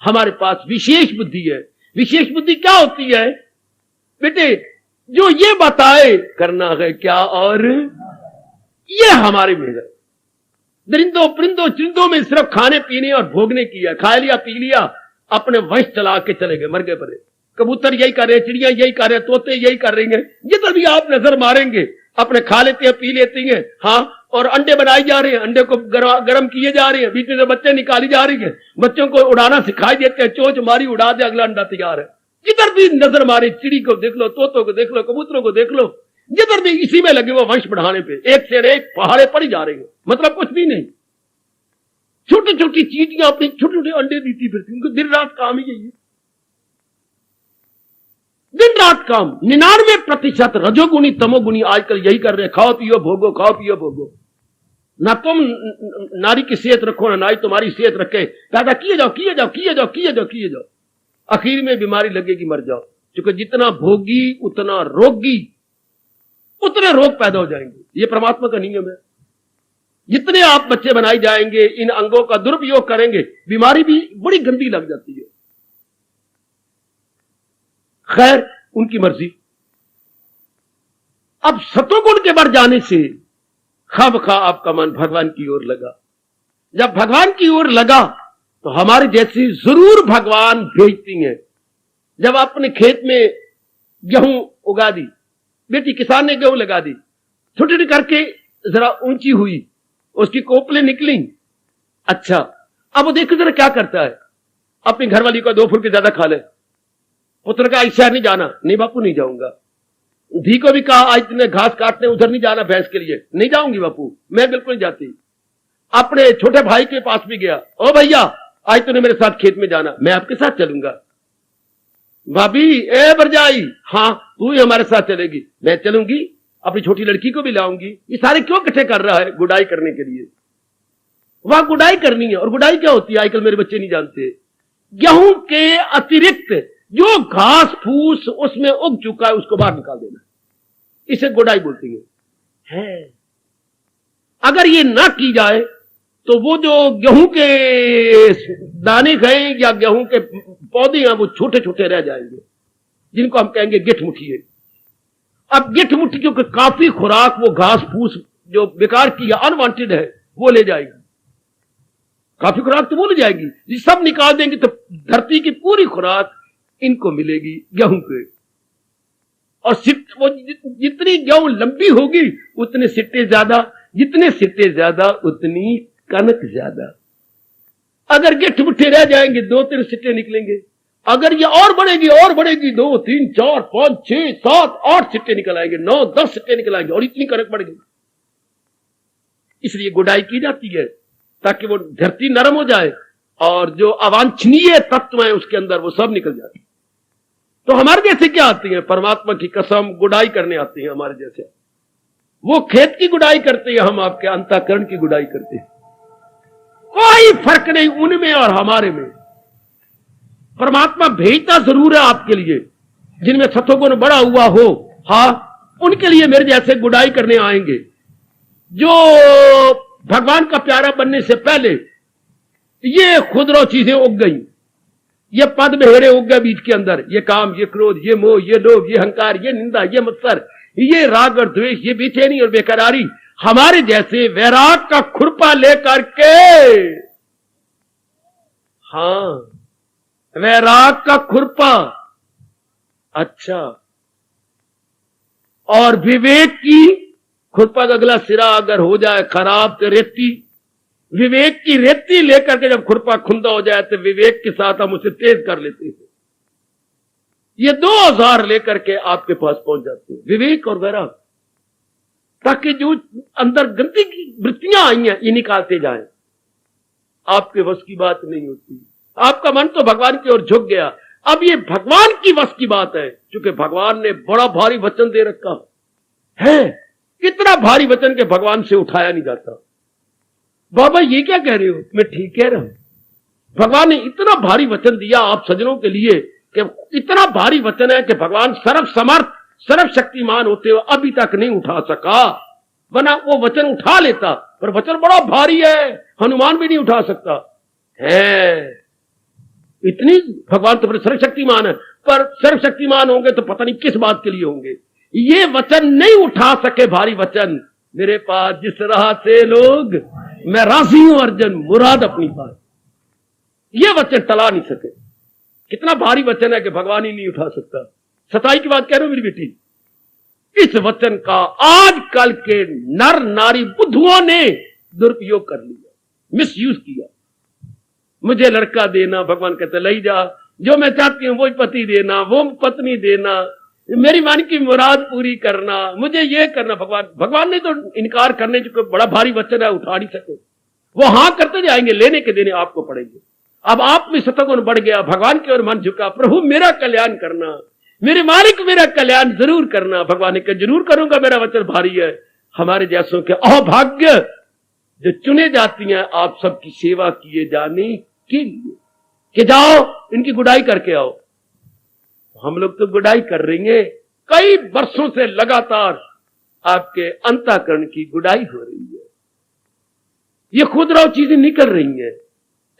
हमारे पास विशेष बुद्धि है। विशेष बुद्धि क्या होती है बेटे? जो ये बताए करना है क्या, और ये हमारे में है। दरिंदों परिंदों चिंदों में सिर्फ खाने पीने और भोगने की है। खा लिया पी लिया, अपने वंश चला के चले गए, मर गए परे। कबूतर यही कर रहे, चिड़िया यही कर रहे, तोते यही कर रही हैं। जिधर भी आप नजर मारेंगे अपने खा लेते हैं, पी लेते हैं, हाँ, और अंडे बनाए जा रहे हैं, अंडे को गर्म किए जा रहे हैं, बीच में से बच्चे निकाली जा रही है, बच्चों को उड़ाना सिखाई देते हैं, चोंच मारी उड़ा दे, अगला अंडा तैयार है। जिधर भी नजर मारे, चिड़ी को देख लो, तोतों को देख लो, कबूतरों को देख लो, जिधर भी इसी में लगे वो वंश बढ़ाने पे, एक से एक पहाड़े पड़ जा रहे हैं। मतलब कुछ भी नहीं, छोटी छोटी चीटियां अपने छोटे छोटे अंडे देती फिरती, उनको दिन रात काम ही यही है, दिन रात काम। 99% रजोगुणी तमोगुणी आजकल यही कर रहे हैं, खाओ पियो भोगो, खाओ पियो भोगो। ना तुम नारी की सेहत रखो, ना नारी तुम्हारी सेहत रखे, पैदा किए जाओ किए जाओ किए जाओ किए जाओ किए जाओ, आखिर में बीमारी लगेगी, मर जाओ। क्योंकि जितना भोगी उतना रोगी, उतने रोग पैदा हो जाएंगे। ये परमात्मा का नियम है। जितने आप बच्चे बनाए जाएंगे, इन अंगों का दुरुपयोग करेंगे, बीमारी भी बड़ी गंदी लग जाती है। खैर, उनकी मर्जी। अब सतोगुण के बढ़ जाने से खामखा आपका मन भगवान की ओर लगा। जब भगवान की ओर लगा तो हमारे जैसे जरूर भगवान भेजती हैं। जब अपने खेत में गेहूं उगा दी, बेटी किसान ने गेहूं लगा दी, छोटी छोटी करके जरा ऊंची हुई, उसकी कोपले निकली। अच्छा, अब वो देखो जरा क्या करता है, अपनी घरवाली को 2 फुलके ज्यादा खा ले। पुत्र का इस शहर नहीं जाना, नहीं बापू नहीं जाऊंगा। धी को भी कहा आज तुमने घास काटने उधर नहीं जाना भैंस के लिए, नहीं जाऊंगी बापू, मैं बिल्कुल नहीं जाती। अपने छोटे भाई के पास भी गया, ओ भैया आज तूने मेरे साथ खेत में जाना, मैं आपके साथ चलूंगा। भाभी ए भरजाई, हाँ तू ही हमारे साथ चलेगी, मैं चलूंगी, अपनी छोटी लड़की को भी लाऊंगी। ये सारे क्यों इकट्ठे कर रहा है? गुडाई करने के लिए। वहां गुडाई करनी है। और गुडाई क्या होती है आजकल मेरे बच्चे नहीं जानते। गेहूं के अतिरिक्त जो घास फूस उसमें उग चुका है उसको बाहर निकाल देना, इसे गुडाई बोलती है। अगर ये ना की जाए तो वो जो गेहूं के दाने गए या गेहूं के पौधे हैं वो छोटे छोटे रह जाएंगे, जिनको हम कहेंगे गिठमुठिए। अब गिठमुठी क्योंकि काफी खुराक वो घास फूस जो बेकार की या अनवांटेड है वो ले जाएगी। काफी खुराक तो भूल जाएगी। ये सब निकाल देंगे तो धरती की पूरी खुराक इनको मिलेगी गेहूं के। और वो जितनी गेहूं लंबी होगी उतने सिट्टे ज्यादा, जितने सिट्टे ज्यादा उतनी कनक ज्यादा। अगर गिट्ठ मुट्ठे रह जाएंगे 2-3 सिट्टे निकलेंगे। अगर ये और बढ़ेगी 2, 3, 4, 5, 6, 7, 8 सिट्टे निकल आएंगे, 9, 10 सिट्टे निकल आएंगे और इतनी कनक बढ़ेगी। इसलिए गुडाई की जाती है ताकि वो धरती नरम हो जाए और जो अवांछनीय तत्व है उसके अंदर वो सब निकल जाए। तो हमारे जैसे क्या आती है, परमात्मा की कसम गुडाई करने आती है हमारे जैसे। वो खेत की गुडाई करते हैं, हम आपके अंतःकरण की गुडाई करते हैं। कोई फर्क नहीं उनमें और हमारे में। परमात्मा भेजता जरूर है आपके लिए, जिनमें सत्वगुण बड़ा हुआ हो, हाँ उनके लिए मेरे जैसे गुडाई करने आएंगे। जो भगवान का प्यारा बनने से पहले ये खुदरो चीजें उग गई, ये पद बहेरे उग गए बीच के अंदर, ये काम, ये क्रोध, ये मोह, ये लोभ, ये अहंकार, ये निंदा, ये मत्सर, ये राग और द्वेष, ये बेचैनी और बेकरारी। हमारे जैसे वैराग का खुरपा लेकर के, हाँ वैराग का खुरपा, अच्छा, और विवेक की खुरपा का अगला सिरा अगर हो जाए खराब तो रेती, विवेक की रेती लेकर के जब खुरपा खुंदा हो जाए तो विवेक के साथ हम उसे तेज कर लेते हैं। ये 2 औजार लेकर के आपके पास पहुंच जाते हैं, विवेक और वैराग, ताकि जो अंदर गंदी की वृत्तियां आई हैं ये निकालते जाएं। आपके वश की बात नहीं होती। आपका मन तो भगवान की ओर झुक गया। अब ये भगवान की वश की बात है, क्योंकि भगवान ने बड़ा भारी वचन दे रखा है। इतना भारी वचन के भगवान से उठाया नहीं जाता। बाबा ये क्या कह रहे हो? मैं ठीक कह रहा हूं। भगवान ने इतना भारी वचन दिया आप सज्जनों के लिए कि इतना भारी वचन है कि भगवान सर्व समर्थ सर्व शक्तिमान होते हुए अभी तक नहीं उठा सका, वरना वो वचन उठा लेता, पर वचन बड़ा भारी है, हनुमान भी नहीं उठा सकता है। इतनी भगवान तो सर्वशक्तिमान है, पर सर्वशक्तिमान होंगे तो पता नहीं किस बात के लिए होंगे। ये वचन नहीं उठा सके भारी वचन। मेरे पास जिस राह से लोग, मैं राजी हूं अर्जुन, मुराद अपनी पास। ये वचन टला नहीं सके। कितना भारी वचन है कि भगवान ही नहीं उठा सकता। सच्चाई की बात कह रहा हूं मेरी बेटी। इस वचन का आजकल के नर नारी बुद्धुओं ने दुरुपयोग कर लिया, मिस यूज किया। मुझे लड़का देना, भगवान कहते ले जा, जो मैं चाहती हूं वो पति देना, वो पत्नी देना, मेरी मन की मुराद पूरी करना, मुझे ये करना। भगवान ने तो इनकार करने जो बड़ा भारी वचन है उठा नहीं सके। वो हां करते जाएंगे, लेने के देने आपको पड़ेंगे। अब आप में सतगुण बढ़ गया, भगवान की ओर मन झुका, प्रभु मेरा कल्याण करना, मेरे मालिक मेरा कल्याण जरूर करना। भगवान ने कहा जरूर करूंगा, मेरा वचन भारी है। हमारे जैसों के अभाग्य जो चुने जाती हैं आप सबकी सेवा किए जाने के लिए कि जाओ इनकी गुडाई करके आओ। हम लोग तो गुडाई कर रही हैं, कई वर्षों से लगातार आपके अंतःकरण की गुडाई हो रही है। ये खुदराव चीजें निकल रही हैं।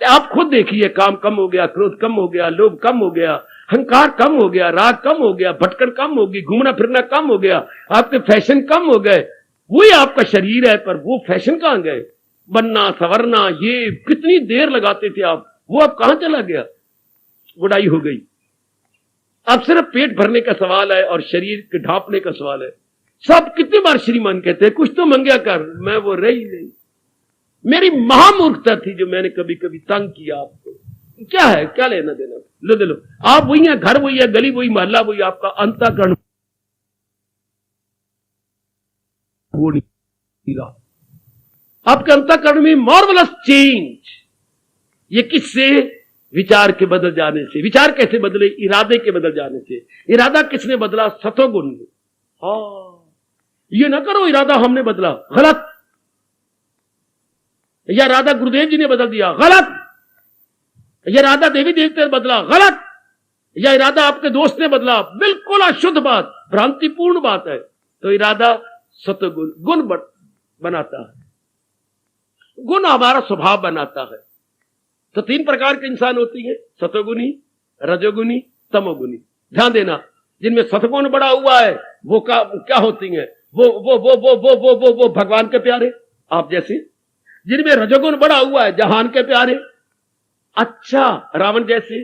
आप खुद देखिए, काम कम हो गया, क्रोध कम हो गया, लोभ कम हो गया, अहंकार कम हो गया, राग कम हो गया, भटकन कम हो गई, घूमना फिरना कम हो गया, आपके फैशन कम हो गए। वही आपका शरीर है, पर वो फैशन कहां गए? बनना संवरना, ये कितनी देर लगाते थे आप, वो अब कहां चला गया? गुडाई हो गई। अब सिर्फ पेट भरने का सवाल है और शरीर के ढांपने का सवाल है। सब कितनी बार श्रीमान कहते हैं कुछ तो मंगया कर, मैं वो रही नहीं। मेरी महामूर्खता थी जो मैंने कभी कभी तंग किया आपको। क्या है, क्या लेना देना? लो दे लो, आप वही है, घर वही है, गली वही, मोहल्ला वही, आपका अंतःकरण वो नहीं रहा। आपके अंतःकरण में मार्वलस चेंज। ये किससे? विचार के बदल जाने से। विचार कैसे बदले? इरादे के बदल जाने से। इरादा किसने बदला? सतोगुण ने। हाँ, ये ना करो इरादा हमने बदला, गलत। या इरादा गुरुदेव जी ने बदल दिया, गलत। या इरादा देवी देवता ने बदला, गलत। या इरादा आपके दोस्त ने बदला, बिल्कुल अशुद्ध बात, भ्रांतिपूर्ण बात है। तो इरादा सतगुण गुण बनाता है। गुण हमारा स्वभाव बनाता है। तो 3 प्रकार के इंसान होती है, सतोगुणी, रजोगुणी, तमोगुणी। ध्यान देना, जिनमें सतगुण बड़ा हुआ है वो क्या होती हैं? वो भगवान के प्यारे, आप जैसे। जिनमें रजोगुण बढ़ा हुआ है, जहान के प्यारे। अच्छा, रावण जैसे।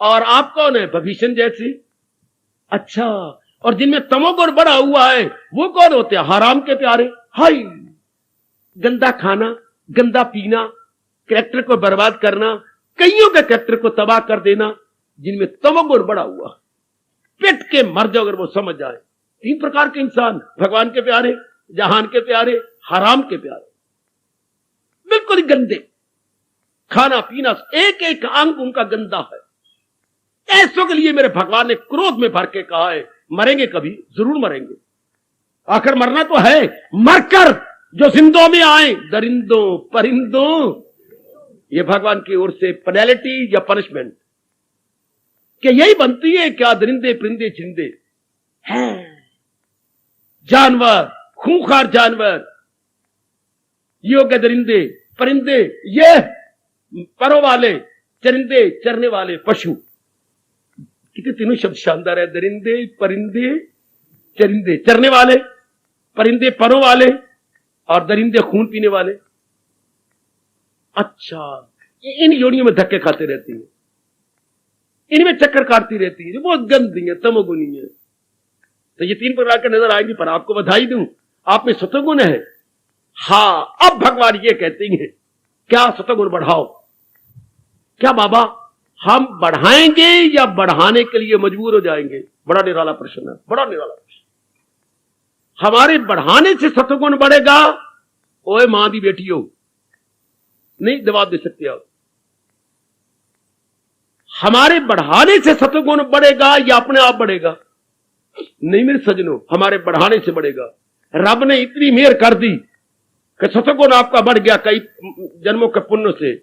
और आप कौन है? विभीषण जैसे। अच्छा, और जिनमें तमोगुण बढ़ा हुआ है वो कौन होते हैं? हराम के प्यारे। हाय, गंदा खाना, गंदा पीना, कैरेक्टर को बर्बाद करना, कईयों के कैरेक्टर को तबाह कर देना, जिनमें तमोगुण बढ़ा हुआ, पिट के मर जाओ अगर वो समझ जाए। 3 प्रकार के इंसान, भगवान के प्यारे, जहान के प्यारे, हराम के प्यारे, बिल्कुल ही गंदे। खाना पीना, एक एक अंग उनका गंदा है। ऐसों के लिए मेरे भगवान ने क्रोध में भर के कहा है, मरेंगे कभी, जरूर मरेंगे, आखिर मरना तो है, मरकर जो जिंदों में आए, दरिंदों परिंदों, ये भगवान की ओर से पेनल्टी या पनिशमेंट, कि यही बनती है क्या? दरिंदे परिंदे चिंदे हैं, जानवर, खूंखार जानवर, योग्य दरिंदे परिंदे, ये परों वाले, चरिंदे चरने वाले पशु। कितने तीनों शब्द शानदार है, दरिंदे परिंदे चरिंदे, चरने वाले, परिंदे परों वाले, और दरिंदे खून पीने वाले। अच्छा, इन योनियों में धक्के खाते रहती हैं, इनमें चक्कर काटती रहती है, जो बहुत गंदी है, तमोगुनी है। तो ये 3 प्रकार के नजर आएंगे, पर आपको बधाई दूं, आप में सतोगुण है। हां, अब भगवान ये कहते हैं, क्या सतोगुण बढ़ाओ? क्या बाबा हम बढ़ाएंगे या बढ़ाने के लिए मजबूर हो जाएंगे? बड़ा निराला प्रश्न है, बड़ा निराला प्रश्न। हमारे बढ़ाने से सतोगुण बढ़ेगा? ओए मां दी बेटी हो, नहीं जवाब दे सकते आप। हमारे बढ़ाने से सतोगुण बढ़ेगा या अपने आप बढ़ेगा? नहीं मेरे सजनों, हमारे बढ़ाने से बढ़ेगा। रब ने इतनी मेहर कर दी कि सतोगुण आपका बढ़ गया कई जन्मों के पुण्य से,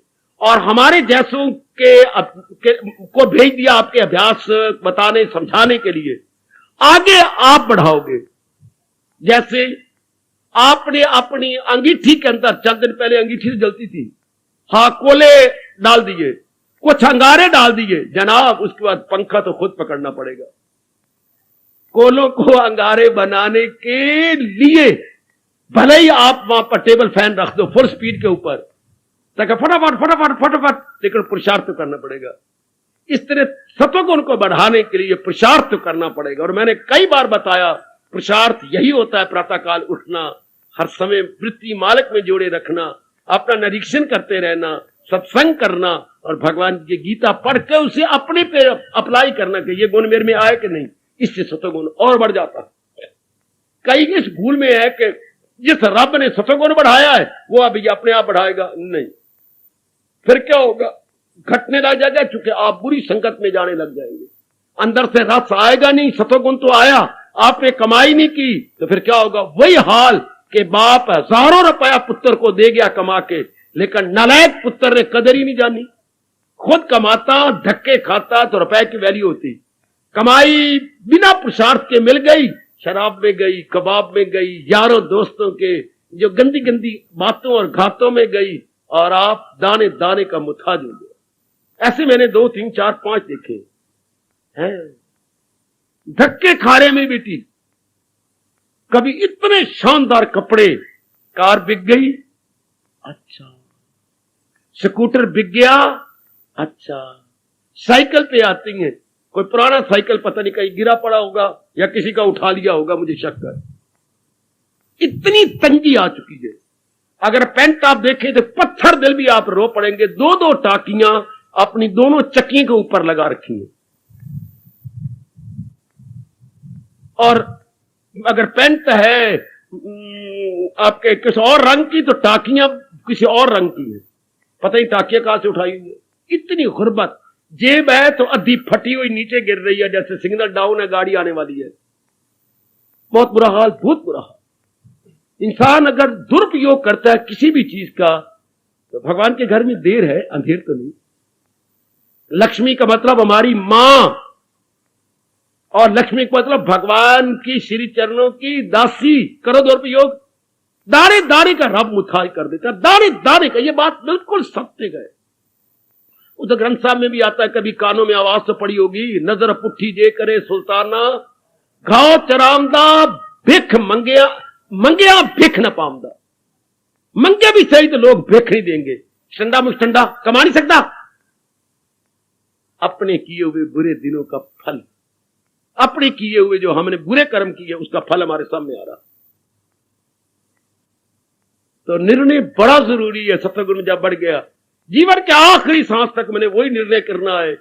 और हमारे जैसों को भेज दिया आपके अभ्यास बताने समझाने के लिए। आगे आप बढ़ाओगे। जैसे आपने अपनी अंगीठी के अंदर, चंद दिन पहले अंगीठी से जलती थी, हाँ कोले डाल दिए, कुछ अंगारे डाल दिए जनाब, उसके बाद पंखा तो खुद पकड़ना पड़ेगा। कोलों को अंगारे बनाने के लिए भले ही आप वहां पर टेबल फैन रख दो फुल स्पीड के ऊपर, ताकि फटाफट फटाफट फटाफट, लेकिन पुरुषार्थ तो करना पड़ेगा। इस तरह सतोगुण को बढ़ाने के लिए पुरुषार्थ तो करना पड़ेगा। और मैंने कई बार बताया, पुरुषार्थ यही होता है, प्रातःकाल उठना, हर समय वृत्ति मालक में जोड़े रखना, अपना निरीक्षण करते रहना, सत्संग करना, और भगवान की गीता पढ़ के उसे अपने पे अप्लाई करना कि ये गुण मेरे में आए कि नहीं। इससे सतोगुण और बढ़ जाता है। कई इस भूल में है कि जिस रब ने सतोगुण बढ़ाया है वो अभी अपने आप बढ़ाएगा, नहीं। फिर क्या होगा? घटने लग जाएगा, चूंकि आप बुरी संगत में जाने लग जाएंगे। अंदर से रस आएगा नहीं, सतोगुण तो आया, आपने कमाई नहीं की, तो फिर क्या होगा? वही हाल कि बाप हजारों रुपया पुत्र को दे गया कमा के, लेकिन नालायक पुत्र ने कदर ही नहीं जानी। खुद कमाता, धक्के खाता तो रुपए की वैल्यू होती। कमाई बिना पुरुषार्थ के मिल गई, शराब में गई, कबाब में गई, यारों दोस्तों के जो गंदी गंदी बातों और घातों में गई, और आप दाने दाने का मुताज हो गए। ऐसे मैंने 2, 3, 4, 5 देखे हैं। धक्के खाने में बेटी, कभी इतने शानदार कपड़े, कार बिक गई, अच्छा, स्कूटर बिक गया, अच्छा, साइकिल पे आती हैं, कोई पुराना साइकिल पता नहीं कहीं गिरा पड़ा होगा या किसी का उठा लिया होगा, मुझे शक है। इतनी तंगी आ चुकी है। अगर पैंट आप देखें तो पत्थर दिल भी आप रो पड़ेंगे। 2-2 टाकियां अपनी दोनों चक्की के ऊपर लगा रखी हैं, और अगर पैंट है आपके किसी और रंग की तो टाकियां किसी और रंग की है, पता ही टाकियां कहां से उठाई हुई है। इतनी गुर्बत। जेब है तो अद्धी फटी हुई नीचे गिर रही है, जैसे सिग्नल डाउन है, गाड़ी आने वाली है। बहुत बुरा हाल, बहुत बुरा हाल। इंसान अगर दुरुपयोग करता है किसी भी चीज का, तो भगवान के घर में देर है, अंधेर तो नहीं। लक्ष्मी का मतलब हमारी मां, और लक्ष्मी का मतलब भगवान की श्री चरणों की दासी। करो दुरुपयोग, दाने दाने का रब मुथाज कर देता, दाने दाने का। यह बात बिल्कुल सत्य है। उधर ग्रंथ साहब में भी आता है, कभी कानों में आवाज तो पड़ी होगी, नजर पुट्ठी जे करे सुल्ताना, घाव चरामदा भिख मंगिया, मंगिया भिख न पामदा। मंगे भी सही तो लोग भेखड़ी देंगे, ठंडा मुठंडा कमा नहीं सकता। अपने किए हुए बुरे दिनों का फल, अपने किए हुए जो हमने बुरे कर्म किए उसका फल हमारे सामने आ रहा। तो निर्णय बड़ा जरूरी है। सत्संग में जब बढ़ गया, जीवन के आखिरी सांस तक मैंने वही निर्णय करना है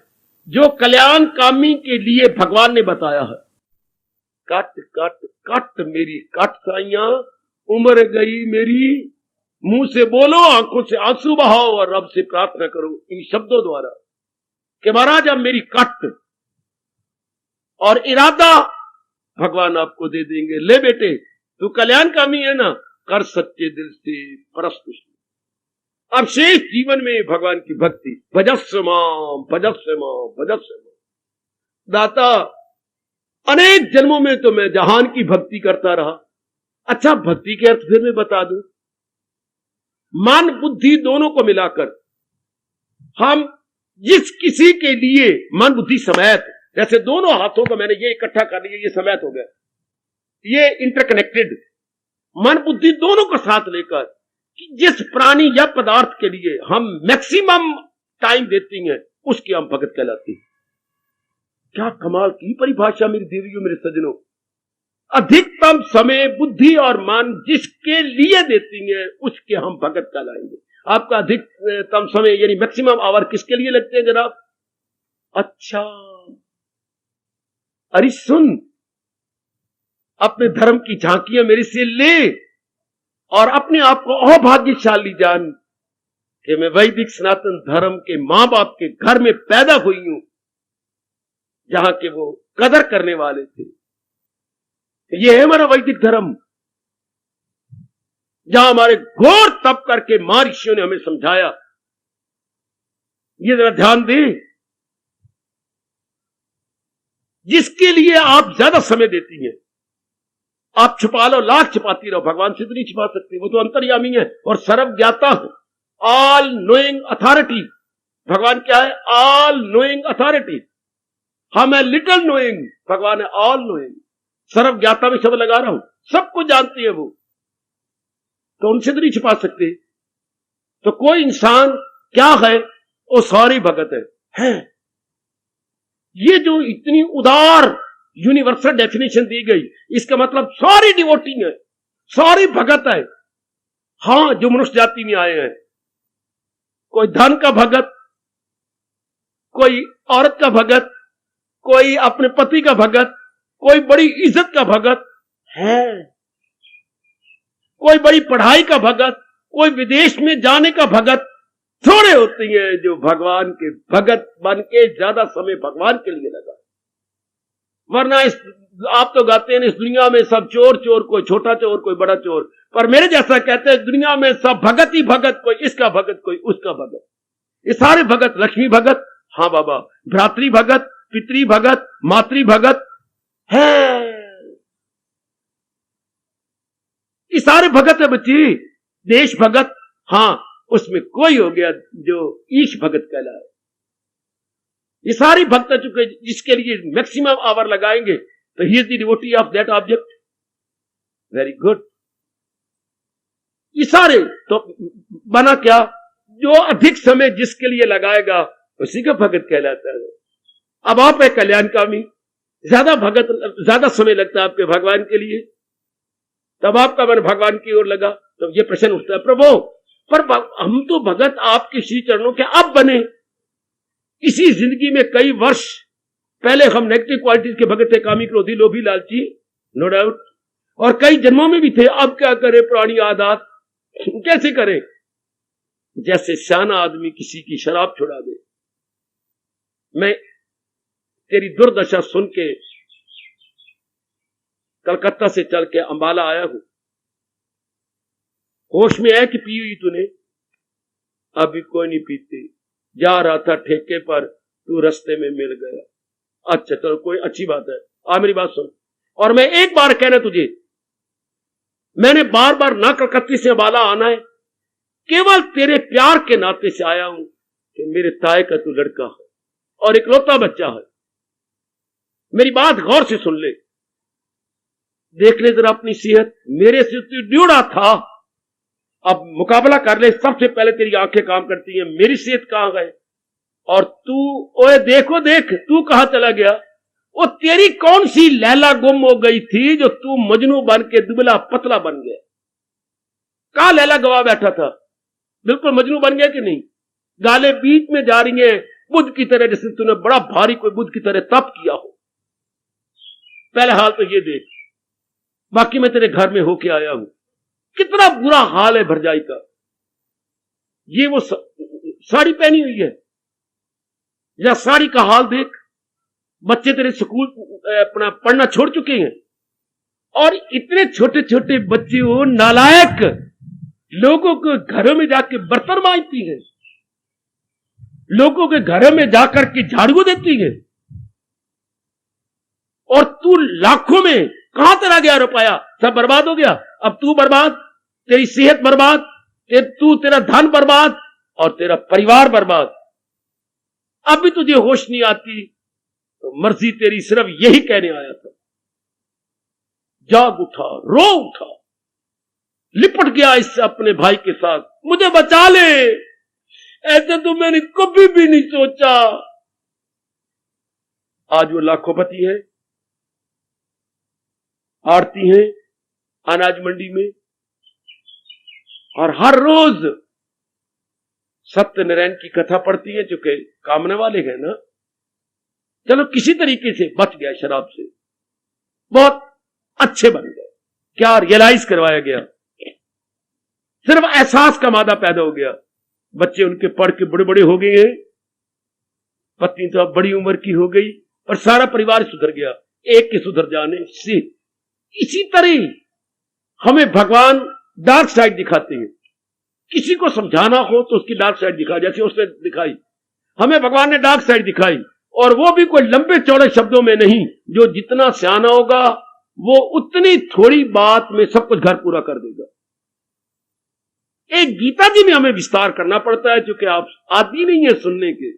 जो कल्याण कामी के लिए भगवान ने बताया है। कट कट कट मेरी कट साइया, उम्र गई मेरी, मुंह से बोलो आंखों से आंसू बहाओ और रब से प्रार्थना करो इन शब्दों द्वारा कि महाराज अब मेरी कट, और इरादा भगवान आपको दे देंगे। ले बेटे तू कल्याण कामी है ना, कर सच्चे दिल से परस्त। अब शेष जीवन में भगवान की भक्ति, भजस्व माम भजस्व माम भजस्व माम। दाता अनेक जन्मों में तो मैं जहान की भक्ति करता रहा। अच्छा, भक्ति के अर्थ फिर मैं बता दूं। मन बुद्धि दोनों को मिलाकर हम जिस किसी के लिए मन बुद्धि समेत, जैसे दोनों हाथों को मैंने ये इकट्ठा कर लिया, ये समेत हो गया, ये इंटरकनेक्टेड, मन बुद्धि दोनों को साथ लेकर कि जिस प्राणी या पदार्थ के लिए हम मैक्सिमम टाइम देती हैं उसकी हम भगत कहलाती हैं। क्या कमाल की परिभाषा मेरी देवियों, मेरे सज्जनों। अधिकतम समय बुद्धि और मन जिसके लिए देती हैं उसके हम भगत कहलाएंगे। आपका अधिकतम समय यानी मैक्सिमम आवर किसके लिए लगते हैं जनाब? अच्छा, अरे सुन, अपने धर्म की झांकियां मेरे से ले और अपने आप को अभाग्यशाली जान कि मैं वैदिक सनातन धर्म के मां बाप के घर में पैदा हुई हूं, जहां के वो कदर करने वाले थे। ये है हमारा वैदिक धर्म, जहां हमारे घोर तप करके मां ऋषियों ने हमें समझाया। ये जरा ध्यान दें, जिसके लिए आप ज्यादा समय देती हैं, आप छुपा लो, लाख छुपाती रहो, भगवान से तो नहीं छुपा सकते, वो तो अंतर्यामी है और सर्वज्ञाता है, ऑल नोइंग अथॉरिटी। भगवान क्या है? All knowing authority. हम है लिटिल नोइंग, भगवान है ऑल नोइंग। सर्वज्ञाता में शब्द लगा रहा हूं, सब कुछ जानती है वो, तो उनसे तो नहीं छुपा सकते। तो कोई इंसान क्या है? वो सारी भगत है। ये जो इतनी उदार यूनिवर्सल डेफिनेशन दी गई, इसका मतलब सारी डिवोटी है, सारी भगत है। हां, जो मनुष्य जाति में आए हैं, कोई धन का भगत, कोई औरत का भगत, कोई अपने पति का भगत, कोई बड़ी इज्जत का भगत है, कोई बड़ी पढ़ाई का भगत, कोई विदेश में जाने का भगत। थोड़े होते हैं जो भगवान के भगत बन के ज्यादा समय भगवान के लिए लगा। वरना इस आप तो गाते हैं इस दुनिया में सब चोर चोर, कोई छोटा चोर कोई बड़ा चोर, पर मेरे जैसा कहते हैं दुनिया में सब भगत ही भगत, कोई इसका भगत कोई उसका भगत। ये सारे भगत, लक्ष्मी भगत, हाँ बाबा, भ्रातृ भगत, पितृ भगत, मातृ भगत है, ये सारे भगत है बच्ची। देश भगत, हाँ, उसमें कोई हो गया जो ईश भगत कहलाए। ये सारी भक्त चुके जिसके लिए मैक्सिमम आवर लगाएंगे, तो he is the devotee of that object. Very good. ये सारे तो बना क्या? जो अधिक समय जिसके लिए लगाएगा उसी का भगत कहलाता है। अब आप है कल्याणकामी, ज्यादा भगत, ज्यादा समय लगता है आपके भगवान के लिए, तब आपका मन भगवान की ओर लगा। तो ये प्रश्न उठता है, प्रभु पर हम तो भगत आपके श्री चरणों के अब बने, इसी जिंदगी में कई वर्ष पहले हम नेगेटिव क्वालिटीज के भगत थे, कामी क्रोधी लोभी लालची, नो डाउट, और कई जन्मों में भी थे। अब क्या करें? पुरानी आदत कैसे करें? जैसे सियाना आदमी किसी की शराब छुड़ा दे। मैं तेरी दुर्दशा सुन के कलकत्ता से चल के अंबाला आया हूं, होश में है कि पी हुई तूने? अभी कोई नहीं पीती, जा रहा था ठेके पर, तू रास्ते में मिल गया। अच्छा चलो, कोई अच्छी बात है, आ मेरी बात सुन। और मैं एक बार कहना तुझे, मैंने बार बार ना कलकत्ते से अंबाला आना है, केवल तेरे प्यार के नाते से आया हूं कि मेरे ताए का तू लड़का है और इकलौता बच्चा है। मेरी बात गौर से सुन ले, देख ले जरा अपनी सेहत। मेरे से तू ड्यूड़ा था, अब मुकाबला कर ले, सबसे पहले तेरी आंखें काम करती हैं, मेरी सेहत कहां गए, और तू, ओए देखो देख, तू कहां चला गया। वो तेरी कौन सी लैला गुम हो गई थी जो तू मजनू बन के दुबला पतला बन गया। कहां लैला गवा बैठा था, बिल्कुल मजनू बन गया कि नहीं। गाले बीच में जा रही हैं बुद्ध की तरह, जैसे तूने बड़ा भारी कोई बुद्ध की तरह तप किया हो। पहले हाल तो ये देख, बाकी मैं तेरे घर में होके आया हूं, कितना बुरा हाल है भरजाई का। ये वो साड़ी पहनी हुई है, या साड़ी का हाल देख, बच्चे तेरे स्कूल अपना पढ़ना छोड़ चुके हैं, और इतने छोटे छोटे बच्चे हो नालायक, लोगों के घरों में जाके बर्तन मांजती है, लोगों के घरों में जाकर के झाड़ू देती है, और तू लाखों में कहां तेरा गया रुपया, सब बर्बाद हो गया। अब तू बर्बाद, तेरी सेहत बर्बाद, तेरा धन बर्बाद, और तेरा परिवार बर्बाद। अब भी तुझे होश नहीं आती, तो मर्जी तेरी, सिर्फ यही कहने आया था। जाग उठा, रो उठा, लिपट गया इससे अपने भाई के साथ, मुझे बचा ले, ऐसे तो मैंने कभी भी नहीं सोचा। आज वो लाखोपति है, आरती है अनाज मंडी में, और हर रोज सत्यनारायण की कथा पढ़ती है, चूंकि कामने वाले हैं ना। चलो किसी तरीके से बच गया शराब से, बहुत अच्छे बन गए, क्या रियलाइज करवाया गया, सिर्फ एहसास का मादा पैदा हो गया। बच्चे उनके पढ़ के बड़े बड़े हो गए हैं, पत्नी तो अब बड़ी उम्र की हो गई, और सारा परिवार सुधर गया, एक के सुधर जाने से। इसी तरह हमें भगवान डार्क साइड दिखाते हैं, किसी को समझाना हो तो उसकी डार्क साइड दिखा, जैसे उसने दिखाई, हमें भगवान ने डार्क साइड दिखाई, और वो भी कोई लंबे चौड़े शब्दों में नहीं। जो जितना सियाना होगा वो उतनी थोड़ी बात में सब कुछ घर पूरा कर देगा। एक गीता जी में हमें विस्तार करना पड़ता है, क्योंकि आप आदि नहीं है सुनने के,